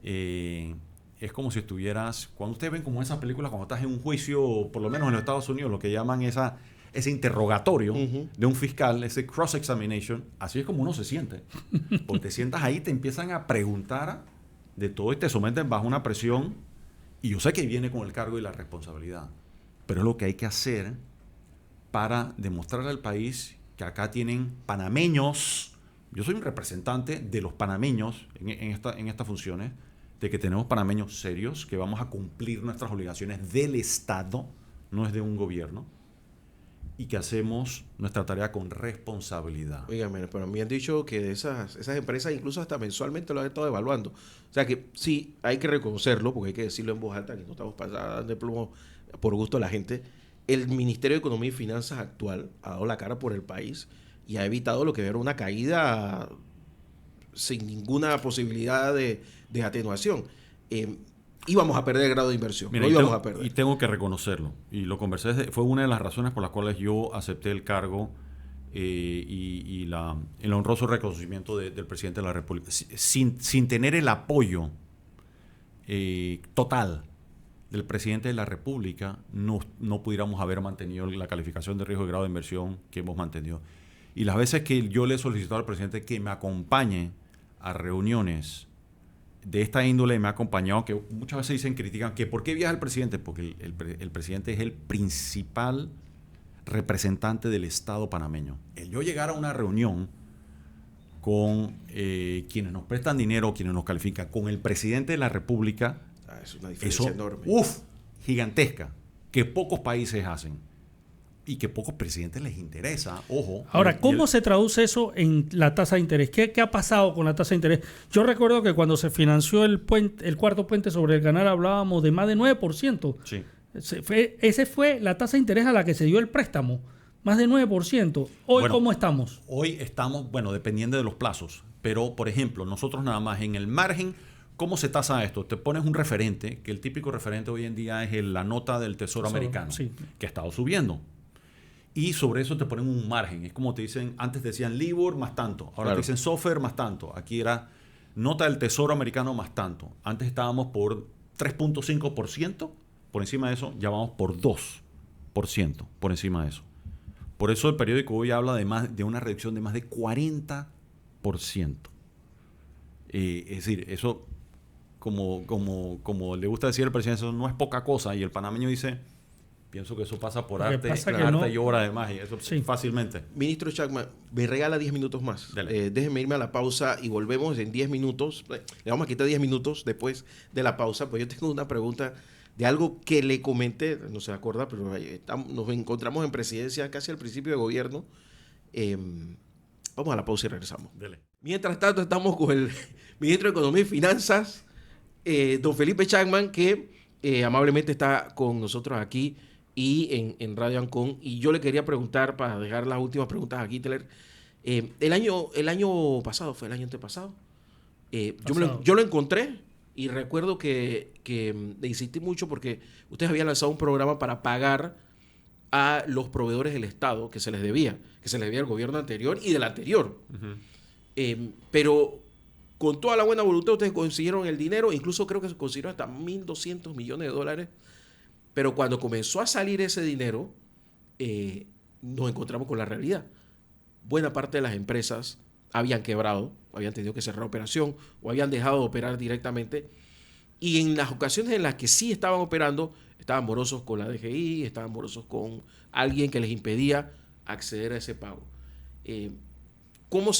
es como si estuvieras, cuando ustedes ven como esas películas, cuando estás en un juicio, por lo menos en los Estados Unidos, lo que llaman ese interrogatorio de un fiscal, ese cross-examination, así es como uno se siente. Porque te sientas ahí, te empiezan a preguntar de todo y te someten bajo una presión. Y yo sé que viene con el cargo y la responsabilidad, pero es lo que hay que hacer para demostrarle al país que acá tienen panameños. Yo soy un representante de los panameños en estas funciones, de que tenemos panameños serios, que vamos a cumplir nuestras obligaciones del Estado, no es de un gobierno, y que hacemos nuestra tarea con responsabilidad. Oígame, pero me han dicho que de esas empresas incluso hasta mensualmente lo han estado evaluando. O sea que sí, hay que reconocerlo, porque hay que decirlo en voz alta, que no estamos pasando de plomo por gusto a la gente. El Ministerio de Economía y Finanzas actual ha dado la cara por el país y ha evitado lo que era una caída sin ninguna posibilidad de atenuación. Íbamos a perder el grado de inversión. Mira, lo íbamos a perder. Y tengo que reconocerlo. Y lo conversé, fue una de las razones por las cuales yo acepté el cargo y el honroso reconocimiento del presidente de la República. Sin tener el apoyo total del presidente de la República, no pudiéramos haber mantenido la calificación de riesgo de grado de inversión que hemos mantenido. Y las veces que yo le he solicitado al presidente que me acompañe a reuniones de esta índole, me ha acompañado, que muchas veces critican que ¿por qué viaja el presidente? Porque el presidente es el principal representante del Estado panameño. El yo llegar a una reunión con quienes nos prestan dinero, quienes nos califican, con el presidente de la República, es una diferencia enorme. Gigantesca, que pocos países hacen. Y que pocos presidentes les interesa, ojo. Ahora, ¿cómo se traduce eso en la tasa de interés? ¿Qué ha pasado con la tasa de interés? Yo recuerdo que cuando se financió el cuarto puente sobre el canal hablábamos de más de 9%. Sí. Esa fue la tasa de interés a la que se dio el préstamo, más de 9%. Hoy, ¿cómo estamos? Hoy estamos, dependiendo de los plazos. Pero, por ejemplo, nosotros nada más en el margen, ¿cómo se tasa esto? Te pones un referente, que el típico referente hoy en día es la nota del Tesoro americano, sí, que ha estado subiendo. Y sobre eso te ponen un margen. Es como te dicen, antes decían LIBOR más tanto. Ahora te dicen SOFR más tanto. Aquí era nota del Tesoro americano más tanto. Antes estábamos por 3.5%. Por encima de eso ya vamos por 2% por encima de eso. Por eso el periódico hoy habla de una reducción de más de 40%. Es decir, eso, como le gusta decir el presidente, eso no es poca cosa. Y el panameño dice... Pienso que eso pasa por arte y obra de magia. Eso sí. Fácilmente. Ministro Chapman, me regala 10 minutos más. Déjeme irme a la pausa y volvemos en 10 minutos. Le vamos a quitar 10 minutos después de la pausa, pues yo tengo una pregunta de algo que le comenté, no se acuerda, pero nos encontramos en presidencia casi al principio de gobierno. Vamos a la pausa y regresamos. Dele. Mientras tanto, estamos con el ministro de Economía y Finanzas, don Felipe Chapman, que amablemente está con nosotros aquí y en Radio Ancon. Y yo le quería preguntar, para dejar las últimas preguntas aquí, Teler, el año pasado, fue el año antepasado, yo lo encontré y recuerdo que le insistí mucho porque ustedes habían lanzado un programa para pagar a los proveedores del Estado que se les debía al gobierno anterior y del anterior. Uh-huh. Pero con toda la buena voluntad ustedes consiguieron el dinero, incluso creo que se consiguieron hasta $1.200 millones, pero cuando comenzó a salir ese dinero, nos encontramos con la realidad. Buena parte de las empresas habían quebrado, habían tenido que cerrar operación o habían dejado de operar directamente, y en las ocasiones en las que sí estaban operando, estaban morosos con la DGI, estaban morosos con alguien que les impedía acceder a ese pago. ¿Cómo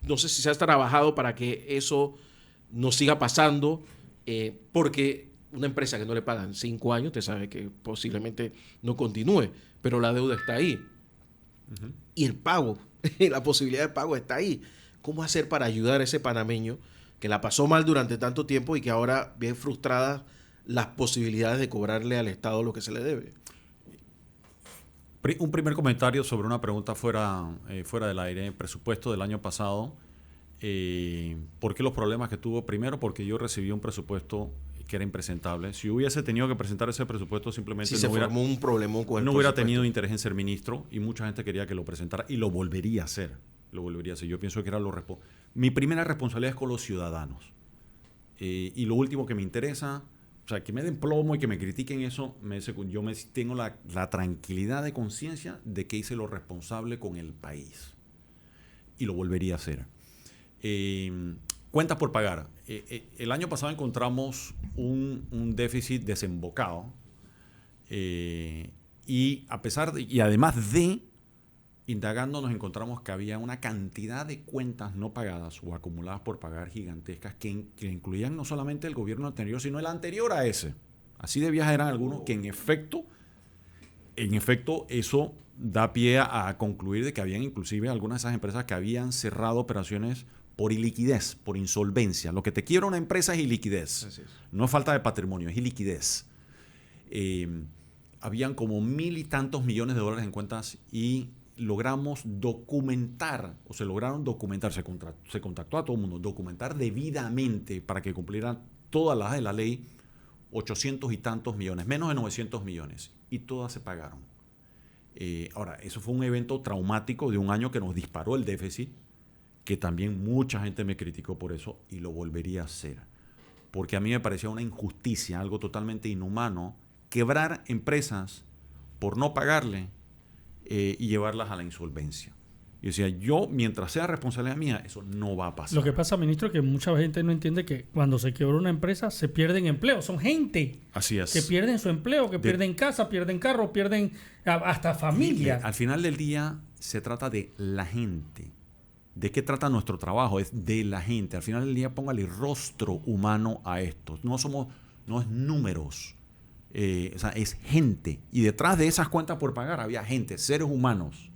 no sé si se ha trabajado para que eso no siga pasando? Porque una empresa que no le pagan 5 años, usted sabe que posiblemente no continúe, pero la deuda está ahí. Uh-huh. Y el pago, la posibilidad de pago está ahí. ¿Cómo hacer para ayudar a ese panameño que la pasó mal durante tanto tiempo y que ahora ve frustradas las posibilidades de cobrarle al Estado lo que se le debe? Un primer comentario sobre una pregunta fuera del aire. Presupuesto del año pasado. ¿Por qué los problemas que tuvo? Primero, porque yo recibí un presupuesto que era impresentable. Si hubiese tenido que presentar ese presupuesto, simplemente no hubiera tenido interés en ser ministro, y mucha gente quería que lo presentara y lo volvería a hacer. Yo pienso que era mi primera responsabilidad es con los ciudadanos. Y lo último que me interesa, o sea, que me den plomo y que me critiquen eso, yo tengo la tranquilidad de conciencia de que hice lo responsable con el país. Y lo volvería a hacer. Cuentas por pagar. El año pasado encontramos un déficit desembocado. Y además de indagando, nos encontramos que había una cantidad de cuentas no pagadas o acumuladas por pagar gigantescas que incluían no solamente el gobierno anterior, sino el anterior a ese. Así de viejas eran algunos que en efecto eso da pie a concluir de que habían inclusive algunas de esas empresas que habían cerrado operaciones por iliquidez, por insolvencia. Lo que te quiebra una empresa es iliquidez. No es falta de patrimonio, es iliquidez. Habían como 1,000 y tantos millones de dólares en cuentas y logramos documentar, se contactó a todo el mundo, documentar debidamente para que cumplieran todas las de la ley, 800 y tantos millones, menos de 900 millones, y todas se pagaron. Ahora, eso fue un evento traumático de un año que nos disparó el déficit, que también mucha gente me criticó por eso, y lo volvería a hacer. Porque a mí me parecía una injusticia, algo totalmente inhumano, quebrar empresas por no pagarle y llevarlas a la insolvencia. Y decía, yo, mientras sea responsabilidad mía, eso no va a pasar. Lo que pasa, ministro, es que mucha gente no entiende que cuando se quiebra una empresa se pierden empleos. Son gente Así es. que pierden su empleo, que pierden casa, pierden carro, pierden hasta familia. Al final del día se trata de la gente. ¿De qué trata nuestro trabajo? Es de la gente. Al final del día póngale rostro humano a esto. No es números. Es gente. Y detrás de esas cuentas por pagar había gente, seres humanos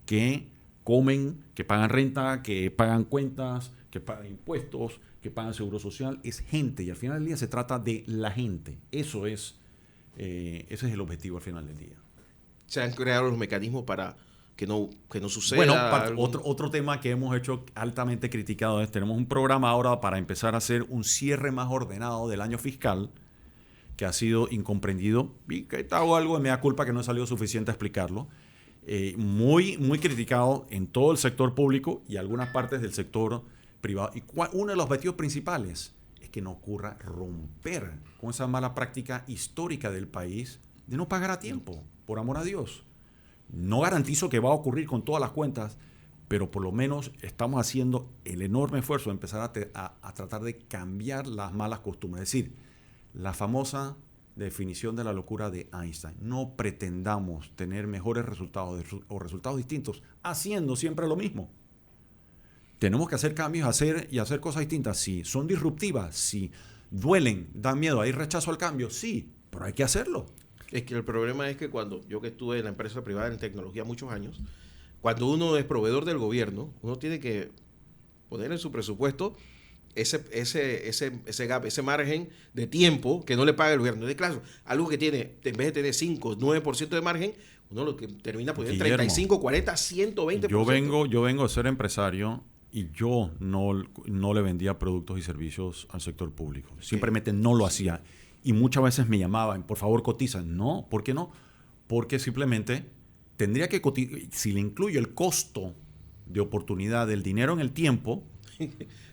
que comen, que pagan renta, que pagan cuentas, que pagan impuestos, que pagan seguro social. Es gente. Y al final del día se trata de la gente. Ese es el objetivo al final del día. Se han creado los mecanismos para que no suceda. Bueno, otro tema que hemos hecho altamente criticado es, tenemos un programa ahora para empezar a hacer un cierre más ordenado del año fiscal, que ha sido incomprendido y que hago algo de mea culpa que no ha salido suficiente a explicarlo. Muy, muy criticado en todo el sector público y algunas partes del sector privado. Y uno de los objetivos principales es que no ocurra romper con esa mala práctica histórica del país de no pagar a tiempo, por amor a Dios. No garantizo que va a ocurrir con todas las cuentas, pero por lo menos estamos haciendo el enorme esfuerzo de empezar a tratar de cambiar las malas costumbres. Es decir, la famosa definición de la locura de Einstein. No pretendamos tener mejores resultados o resultados distintos haciendo siempre lo mismo. Tenemos que hacer cambios, hacer cosas distintas. Sí, son disruptivas, sí, duelen, dan miedo, hay rechazo al cambio, sí, pero hay que hacerlo. Es que el problema es que yo que estuve en la empresa privada en tecnología muchos años, cuando uno es proveedor del gobierno, uno tiene que poner en su presupuesto ese gap, ese margen de tiempo que no le paga el gobierno. De claro, algo que tiene, en vez de tener 5, 9% de margen, uno lo que termina poniendo 35, 40, 120%. Yo vengo a ser empresario y yo no le vendía productos y servicios al sector público. Simplemente no lo hacía. Y muchas veces me llamaban, por favor cotiza. No, ¿por qué no? Porque simplemente tendría que cotizar. Si le incluyo el costo de oportunidad del dinero en el tiempo,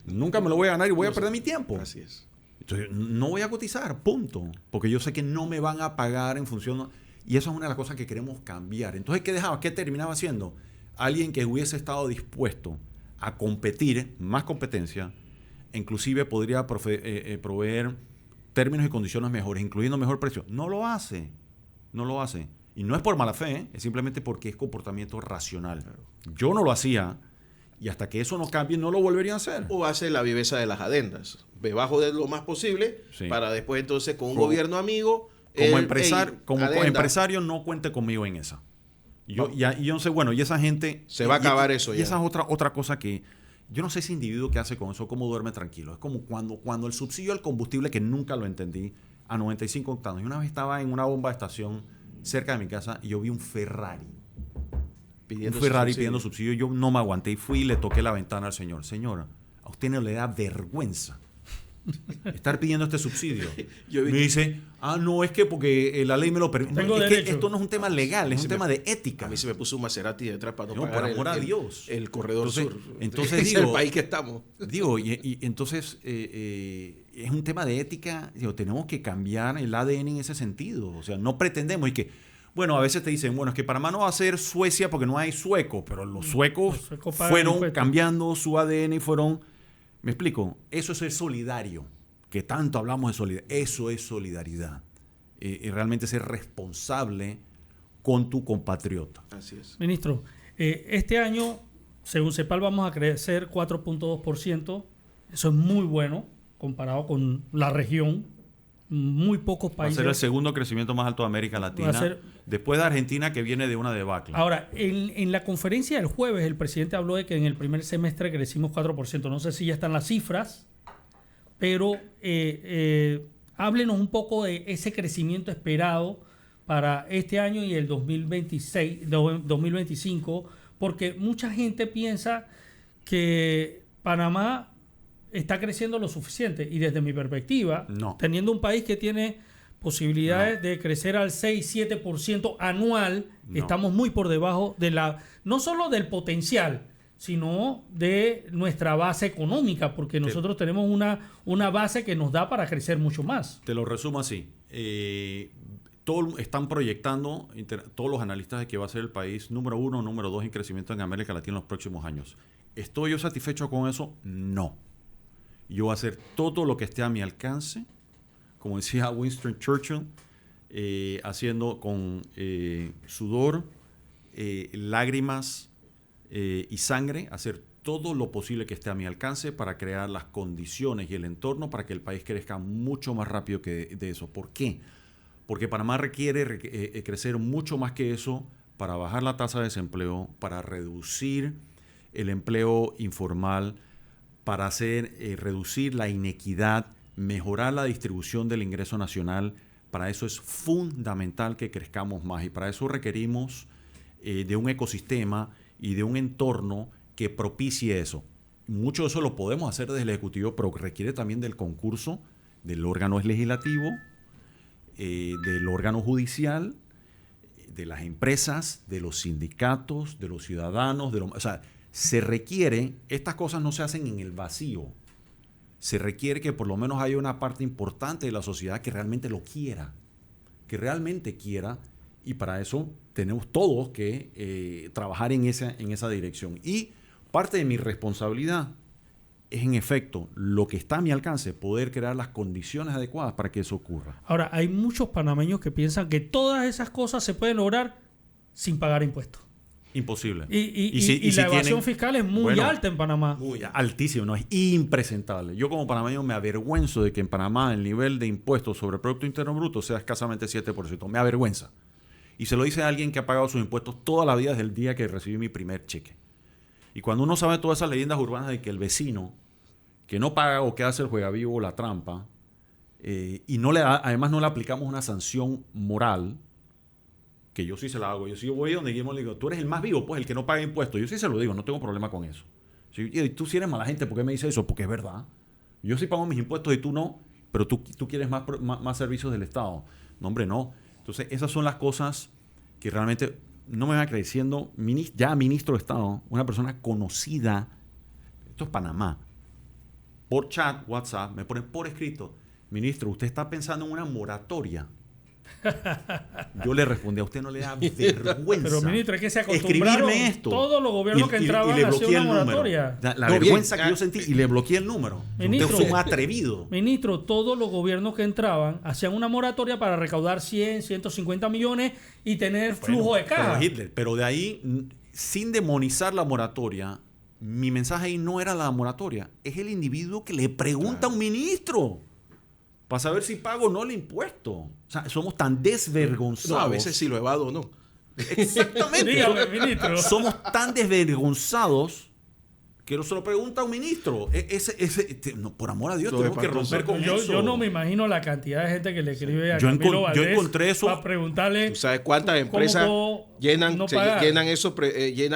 Nunca me lo voy a ganar y voy a perder mi tiempo. Así es. Entonces, no voy a cotizar, punto. Porque yo sé que no me van a pagar en función... Y eso es una de las cosas que queremos cambiar. Entonces, ¿qué dejaba? ¿Qué terminaba siendo? Alguien que hubiese estado dispuesto a competir, más competencia, inclusive podría proveer términos y condiciones mejores, incluyendo mejor precio. No lo hace. No lo hace. Y no es por mala fe, es simplemente porque es comportamiento racional. Yo no lo hacía y hasta que eso no cambie no lo volvería a hacer. O hace la viveza de las adendas. Me bajo de lo más posible para después entonces con un gobierno amigo... Como empresario no cuente conmigo en esa. Yo no sé, bueno, y esa gente... Se va a acabar eso ya. Y esa es otra cosa que... Yo no sé ese individuo que hace con eso, cómo duerme tranquilo. Es como cuando el subsidio al combustible, que nunca lo entendí, a 95 octanos. Y una vez estaba en una bomba de estación cerca de mi casa y yo vi un Ferrari. Pidiendo subsidio. Yo no me aguanté y fui y le toqué la ventana al señor. Señora, a usted no le da vergüenza estar pidiendo este subsidio. Me dice, no, es que porque la ley me lo permite. Es que esto no es un tema legal, es un tema de ética. A mí se me puso un Maserati detrás para no pagar por amor a Dios. El corredor sur. Entonces es el país que estamos. Digo, y entonces es un tema de ética. Digo, tenemos que cambiar el ADN en ese sentido. O sea, no pretendemos y que, bueno, a veces te dicen, bueno, es que Panamá no va a ser Suecia porque no hay suecos, pero los suecos fueron cambiando su ADN y fueron... ¿Me explico? Eso es ser solidario, que tanto hablamos de solidaridad. Eso es solidaridad. Y realmente ser responsable con tu compatriota. Así es. Ministro, este año, según CEPAL, vamos a crecer 4.2%. Eso es muy bueno comparado con la región. Muy pocos países. Va a ser el segundo crecimiento más alto de América Latina, después de Argentina, que viene de una debacle. Ahora, en la conferencia del jueves, el presidente habló de que en el primer semestre crecimos 4%. No sé si ya están las cifras, pero háblenos un poco de ese crecimiento esperado para este año y el 2025, porque mucha gente piensa que Panamá está creciendo lo suficiente y desde mi perspectiva, teniendo un país que tiene posibilidades de crecer al 6-7% anual, estamos muy por debajo de no solo del potencial, sino de nuestra base económica, porque nosotros tenemos una base que nos da para crecer mucho más. Te lo resumo así. Están proyectando, todos los analistas, de que va a ser el país número 1 o número 2 en crecimiento en América Latina en los próximos años. ¿Estoy yo satisfecho con eso? No. Yo voy a hacer todo lo que esté a mi alcance, como decía Winston Churchill, haciendo con sudor, lágrimas y sangre, hacer todo lo posible que esté a mi alcance para crear las condiciones y el entorno para que el país crezca mucho más rápido que de eso. ¿Por qué? Porque Panamá requiere crecer mucho más que eso para bajar la tasa de desempleo, para reducir el empleo informal, para reducir la inequidad, mejorar la distribución del ingreso nacional. Para eso es fundamental que crezcamos más y para eso requerimos de un ecosistema y de un entorno que propicie eso. Mucho de eso lo podemos hacer desde el Ejecutivo, pero requiere también del concurso del órgano legislativo, del órgano judicial, de las empresas, de los sindicatos, de los ciudadanos, o sea, se requiere, estas cosas no se hacen en el vacío, se requiere que por lo menos haya una parte importante de la sociedad que realmente lo quiera, y para eso tenemos todos que trabajar en esa dirección. Y parte de mi responsabilidad es, en efecto, lo que está a mi alcance, poder crear las condiciones adecuadas para que eso ocurra. Ahora, hay muchos panameños que piensan que todas esas cosas se pueden lograr sin pagar impuestos. Imposible. Y la evasión fiscal es muy alta en Panamá. Muy altísimo, no, es impresentable. Yo como panameño me avergüenzo de que en Panamá el nivel de impuestos sobre el Producto Interno Bruto sea escasamente 7%. Me avergüenza. Y se lo dice a alguien que ha pagado sus impuestos toda la vida desde el día que recibí mi primer cheque. Y cuando uno sabe todas esas leyendas urbanas de que el vecino que no paga o que hace el juegavivo o la trampa, y además no le aplicamos una sanción moral, que yo sí se la hago. Yo sí voy donde Guillermo le digo, tú eres el más vivo, pues el que no paga impuestos. Yo sí se lo digo, no tengo problema con eso. Y tú sí eres mala gente, ¿por qué me dices eso? Porque es verdad. Yo sí pago mis impuestos y tú no, pero tú quieres más servicios del Estado. No, hombre, no. Entonces, esas son las cosas que realmente no me van creciendo. Ya ministro de Estado, una persona conocida, esto es Panamá, por chat, WhatsApp, me ponen por escrito, ministro, ¿usted está pensando en una moratoria? Yo le respondí, a usted no le da vergüenza. Pero ministro, es que se acostumbraron escribirme esto. Todos los gobiernos que entraban le hacían bloqueé una el número. moratoria. La No, vergüenza bien. que yo sentí y le bloqueé el número. Ministro. Usted es un atrevido. Ministro, todos los gobiernos que entraban hacían una moratoria para recaudar 100, 150 millones y tener flujo de caja. Pero Hitler, pero de ahí, sin demonizar la moratoria, mi mensaje ahí no era la moratoria, es el individuo que le pregunta a un ministro para saber si pago o no el impuesto. O sea, somos tan desvergonzados. No, a veces si lo evado o no. Exactamente. Dígame, ministro. Somos tan desvergonzados que no se lo pregunta a un ministro. No, por amor a Dios, Lo tenemos que espantoso. romper con eso. Yo no me imagino la cantidad de gente que le escribe a Yo Camilo yo Valdés encontré eso. para preguntarle ¿Tú sabes cuántas empresas puedo llenan, no pagar? llenan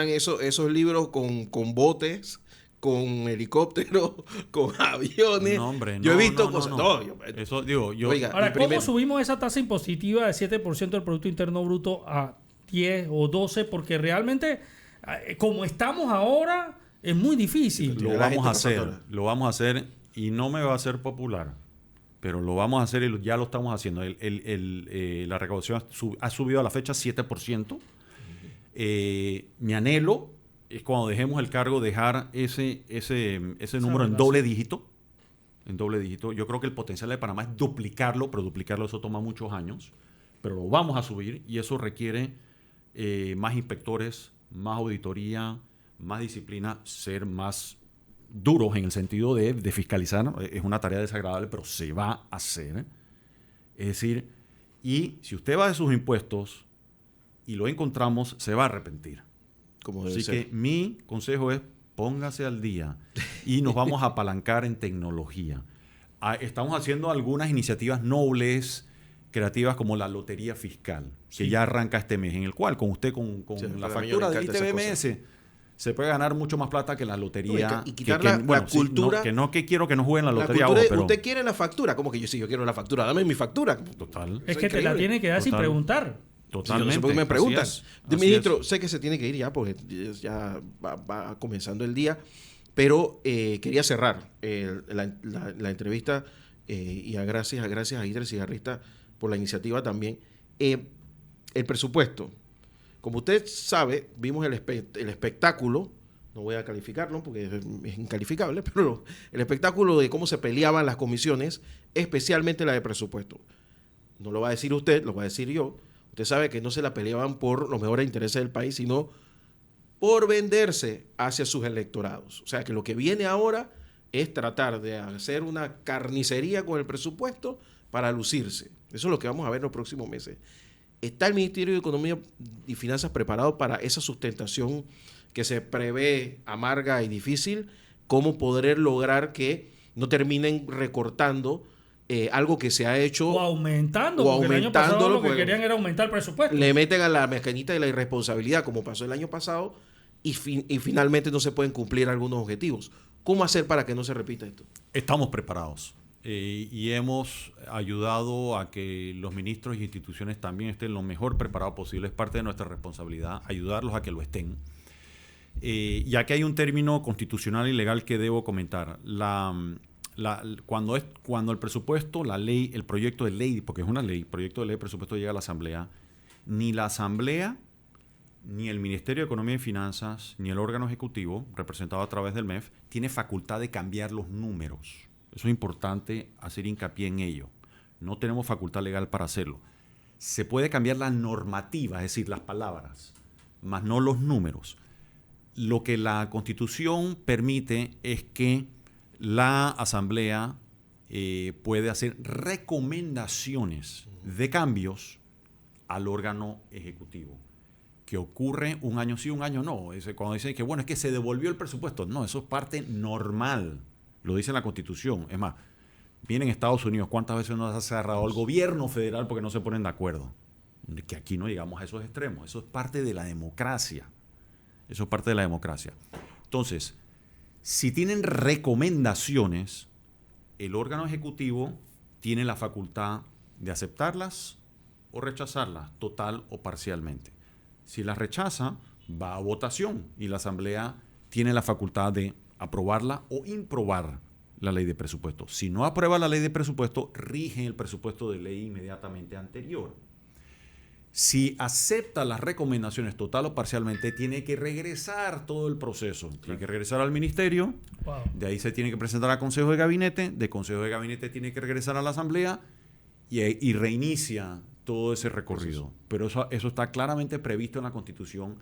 esos libros con botes, con helicópteros, con aviones? No, hombre, yo he no, visto no, cosas. no. No, yo- Eso, digo, yo... Oiga, Ahora, mi ¿cómo primer- subimos esa tasa impositiva de 7% del Producto Interno Bruto a 10 o 12? Porque realmente, como estamos ahora, es muy difícil. Lo La vamos gente a hacer, pasándola. lo vamos a hacer y no me va a ser popular, pero lo vamos a hacer y ya lo estamos haciendo. La recaudación ha subido a la fecha 7%. Mi anhelo es cuando dejemos el cargo dejar ese número en doble dígito. En doble dígito. Yo creo que el potencial de Panamá es duplicarlo, pero duplicarlo eso toma muchos años. Pero lo vamos a subir y eso requiere más inspectores, más auditoría, más disciplina, ser más duros en el sentido de fiscalizar. Es una tarea desagradable, pero se va a hacer. Es decir, y si usted va de sus impuestos y lo encontramos, se va a arrepentir. Como debe Así ser. que mi consejo es póngase al día y nos vamos a apalancar en tecnología. Estamos haciendo algunas iniciativas nobles, creativas, como la lotería fiscal, que ya arranca este mes, en el cual con usted, con Sí, la para mí factura me del encanta esa ITBMS, se puede ganar mucho más plata que la lotería. No, y quitar la cultura- que quiero que no jueguen la La lotería. cultura ojo, de, pero usted quiere la factura. ¿Cómo que yo quiero la factura? Dame mi factura. total. Es Eso que es te la increíble. tiene que dar sin Total. preguntar. Sí, yo Totalmente. no sé por qué me preguntan. Así es. Ministro, sé que se tiene que ir ya, porque ya va comenzando el día, pero quería cerrar la entrevista y gracias a Hidre Cigarrista por la iniciativa también. El presupuesto. Como usted sabe, vimos el espectáculo, no voy a calificarlo porque es incalificable, pero el espectáculo de cómo se peleaban las comisiones, especialmente la de presupuesto. No lo va a decir usted, lo va a decir yo. Usted sabe que no se la peleaban por los mejores intereses del país, sino por venderse hacia sus electorados. O sea que lo que viene ahora es tratar de hacer una carnicería con el presupuesto para lucirse. Eso es lo que vamos a ver en los próximos meses. ¿Está el Ministerio de Economía y Finanzas preparado para esa sustentación que se prevé amarga y difícil? ¿Cómo poder lograr que no terminen recortando algo que se ha hecho? O aumentando, o porque el año pasado aumentándolo, lo que porque querían era aumentar el presupuesto. le meten a la mecanita de la irresponsabilidad, como pasó el año pasado, y finalmente no se pueden cumplir algunos objetivos. ¿Cómo hacer para que no se repita esto? Estamos preparados y hemos ayudado a que los ministros y instituciones también estén lo mejor preparados posible. Es parte de nuestra responsabilidad ayudarlos a que lo estén. Ya que hay un término constitucional y legal que debo comentar. Cuando el presupuesto, la ley, el proyecto de ley, porque es una ley, el proyecto de ley de presupuesto llega a la Asamblea, ni la Asamblea, ni el Ministerio de Economía y Finanzas, ni el órgano ejecutivo, representado a través del MEF, tiene facultad de cambiar los números. Eso es importante hacer hincapié en ello. No tenemos facultad legal para hacerlo. Se puede cambiar la normativa, es decir, las palabras, más no los números. Lo que la Constitución permite es que la Asamblea puede hacer recomendaciones de cambios al órgano ejecutivo. Que ocurre un año sí, un año no. Cuando dicen que bueno, es que se devolvió el presupuesto. No, eso es parte normal. Lo dice la Constitución. Es más, miren Estados Unidos, ¿cuántas veces nos ha cerrado el gobierno federal porque no se ponen de acuerdo? Que aquí no llegamos a esos extremos. Eso es parte de la democracia. Eso es parte de la democracia. Entonces, si tienen recomendaciones, el órgano ejecutivo tiene la facultad de aceptarlas o rechazarlas, total o parcialmente. Si las rechaza, va a votación y la Asamblea tiene la facultad de aprobarla o improbar la ley de presupuesto. Si no aprueba la ley de presupuesto, rige el presupuesto de ley inmediatamente anterior. Si acepta las recomendaciones total o parcialmente, tiene que regresar todo el proceso. Tiene que regresar al ministerio, de ahí se tiene que presentar al Consejo de Gabinete, de Consejo de Gabinete tiene que regresar a la Asamblea y reinicia todo ese recorrido. Pero eso está claramente previsto en la Constitución.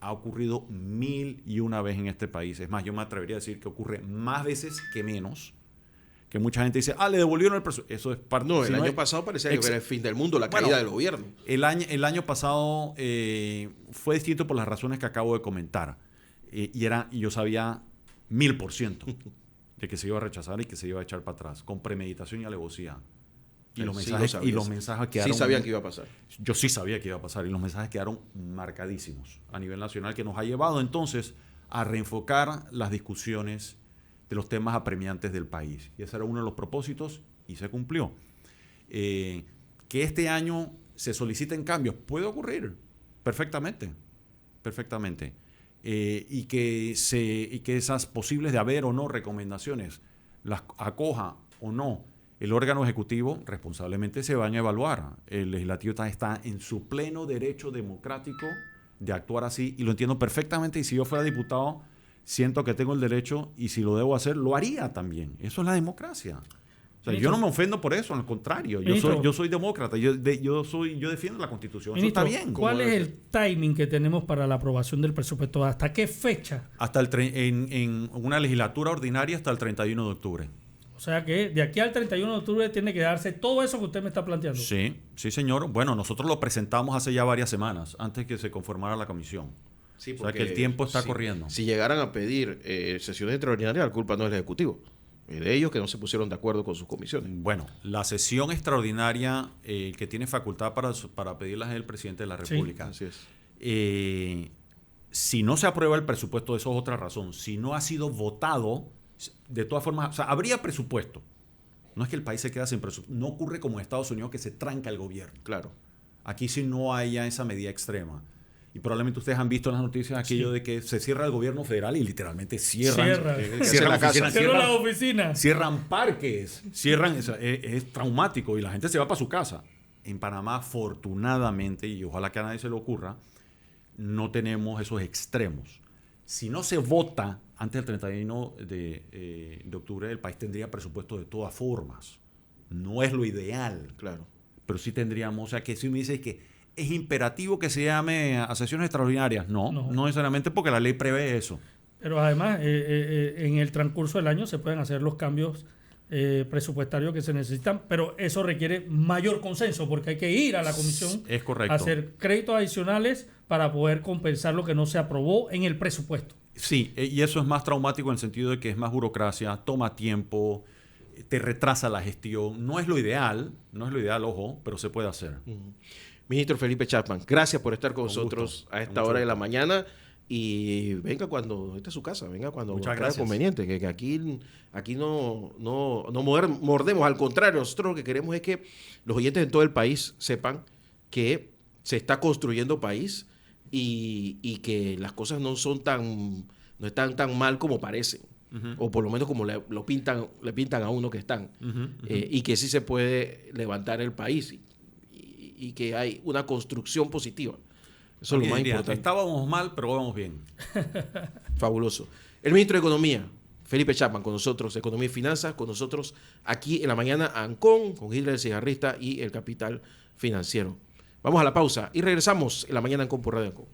Ha ocurrido 1001 veces en este país. Es más, yo me atrevería a decir que ocurre más veces que menos. Que mucha gente dice, le devolvieron el presupuesto. Eso es parte. No, el año pasado parecía que era el fin del mundo, la caída del gobierno. El año pasado fue distinto por las razones que acabo de comentar. Y yo sabía 1000% de que se iba a rechazar y que se iba a echar para atrás, con premeditación y alevosía. Y los mensajes quedaron... Sí sabían que iba a pasar. Yo sí sabía que iba a pasar y los mensajes quedaron marcadísimos a nivel nacional, que nos ha llevado entonces a reenfocar las discusiones de los temas apremiantes del país. Y ese era uno de los propósitos y se cumplió. Que este año se soliciten cambios puede ocurrir perfectamente. Y que esas posibles de haber o no recomendaciones las acoja o no el órgano ejecutivo, responsablemente se van a evaluar. El legislativo está en su pleno derecho democrático de actuar así y lo entiendo perfectamente, y si yo fuera diputado siento que tengo el derecho, y si lo debo hacer, lo haría también. Eso es la democracia. O sea, yo no me ofendo por eso, al contrario. Yo soy demócrata, yo defiendo la Constitución. Eso está bien. ¿Cuál es el timing que tenemos para la aprobación del presupuesto? ¿Hasta qué fecha? En una legislatura ordinaria hasta el 31 de octubre. O sea que de aquí al 31 de octubre tiene que darse todo eso que usted me está planteando. Sí, señor. Bueno, nosotros lo presentamos hace ya varias semanas, antes que se conformara la comisión. Sí, o sea que el tiempo está corriendo. Si llegaran a pedir sesiones extraordinarias, la culpa no es del Ejecutivo. Es de ellos que no se pusieron de acuerdo con sus comisiones. Bueno, la sesión extraordinaria que tiene facultad para pedirlas es el presidente de la República. Sí, así es. Si no se aprueba el presupuesto, eso es otra razón. Si no ha sido votado, de todas formas, o sea, habría presupuesto. No es que el país se queda sin presupuesto. No ocurre como en Estados Unidos, que se tranca el gobierno. Claro. Aquí sí no hay esa medida extrema. Y probablemente ustedes han visto en las noticias aquello de que se cierra el gobierno federal y literalmente cierran la oficina. Cierran parques, es traumático y la gente se va para su casa. En Panamá, afortunadamente, y ojalá que a nadie se le ocurra, no tenemos esos extremos. Si no se vota antes del 31 de octubre, el país tendría presupuesto de todas formas. No es lo ideal. Claro. Pero sí tendríamos, o sea, que si me dice que ¿es imperativo que se llame a sesiones extraordinarias? No necesariamente, porque la ley prevé eso. Pero además, en el transcurso del año se pueden hacer los cambios presupuestarios que se necesitan, pero eso requiere mayor consenso, porque hay que ir a la comisión a hacer créditos adicionales para poder compensar lo que no se aprobó en el presupuesto. Sí, y eso es más traumático en el sentido de que es más burocracia, toma tiempo, te retrasa la gestión. No es lo ideal, ojo, pero se puede hacer. Ministro Felipe Chapman, gracias por estar con nosotros a esta hora de la mañana, y venga cuando, esta es su casa, venga cuando sea conveniente, que aquí no mordemos, al contrario, nosotros lo que queremos es que los oyentes en todo el país sepan que se está construyendo país y que las cosas no están tan mal como parecen. O por lo menos como le pintan a uno que están. Y que sí se puede levantar el país y que hay una construcción positiva. Eso es lo más importante. Estábamos mal, pero vamos bien. Fabuloso. El ministro de Economía, Felipe Chapman, con nosotros, Economía y Finanzas, con nosotros aquí en la mañana, Ancón, con Hitler el Cigarrista y el Capital Financiero. Vamos a la pausa y regresamos en la mañana Ancón por Radio Ancón.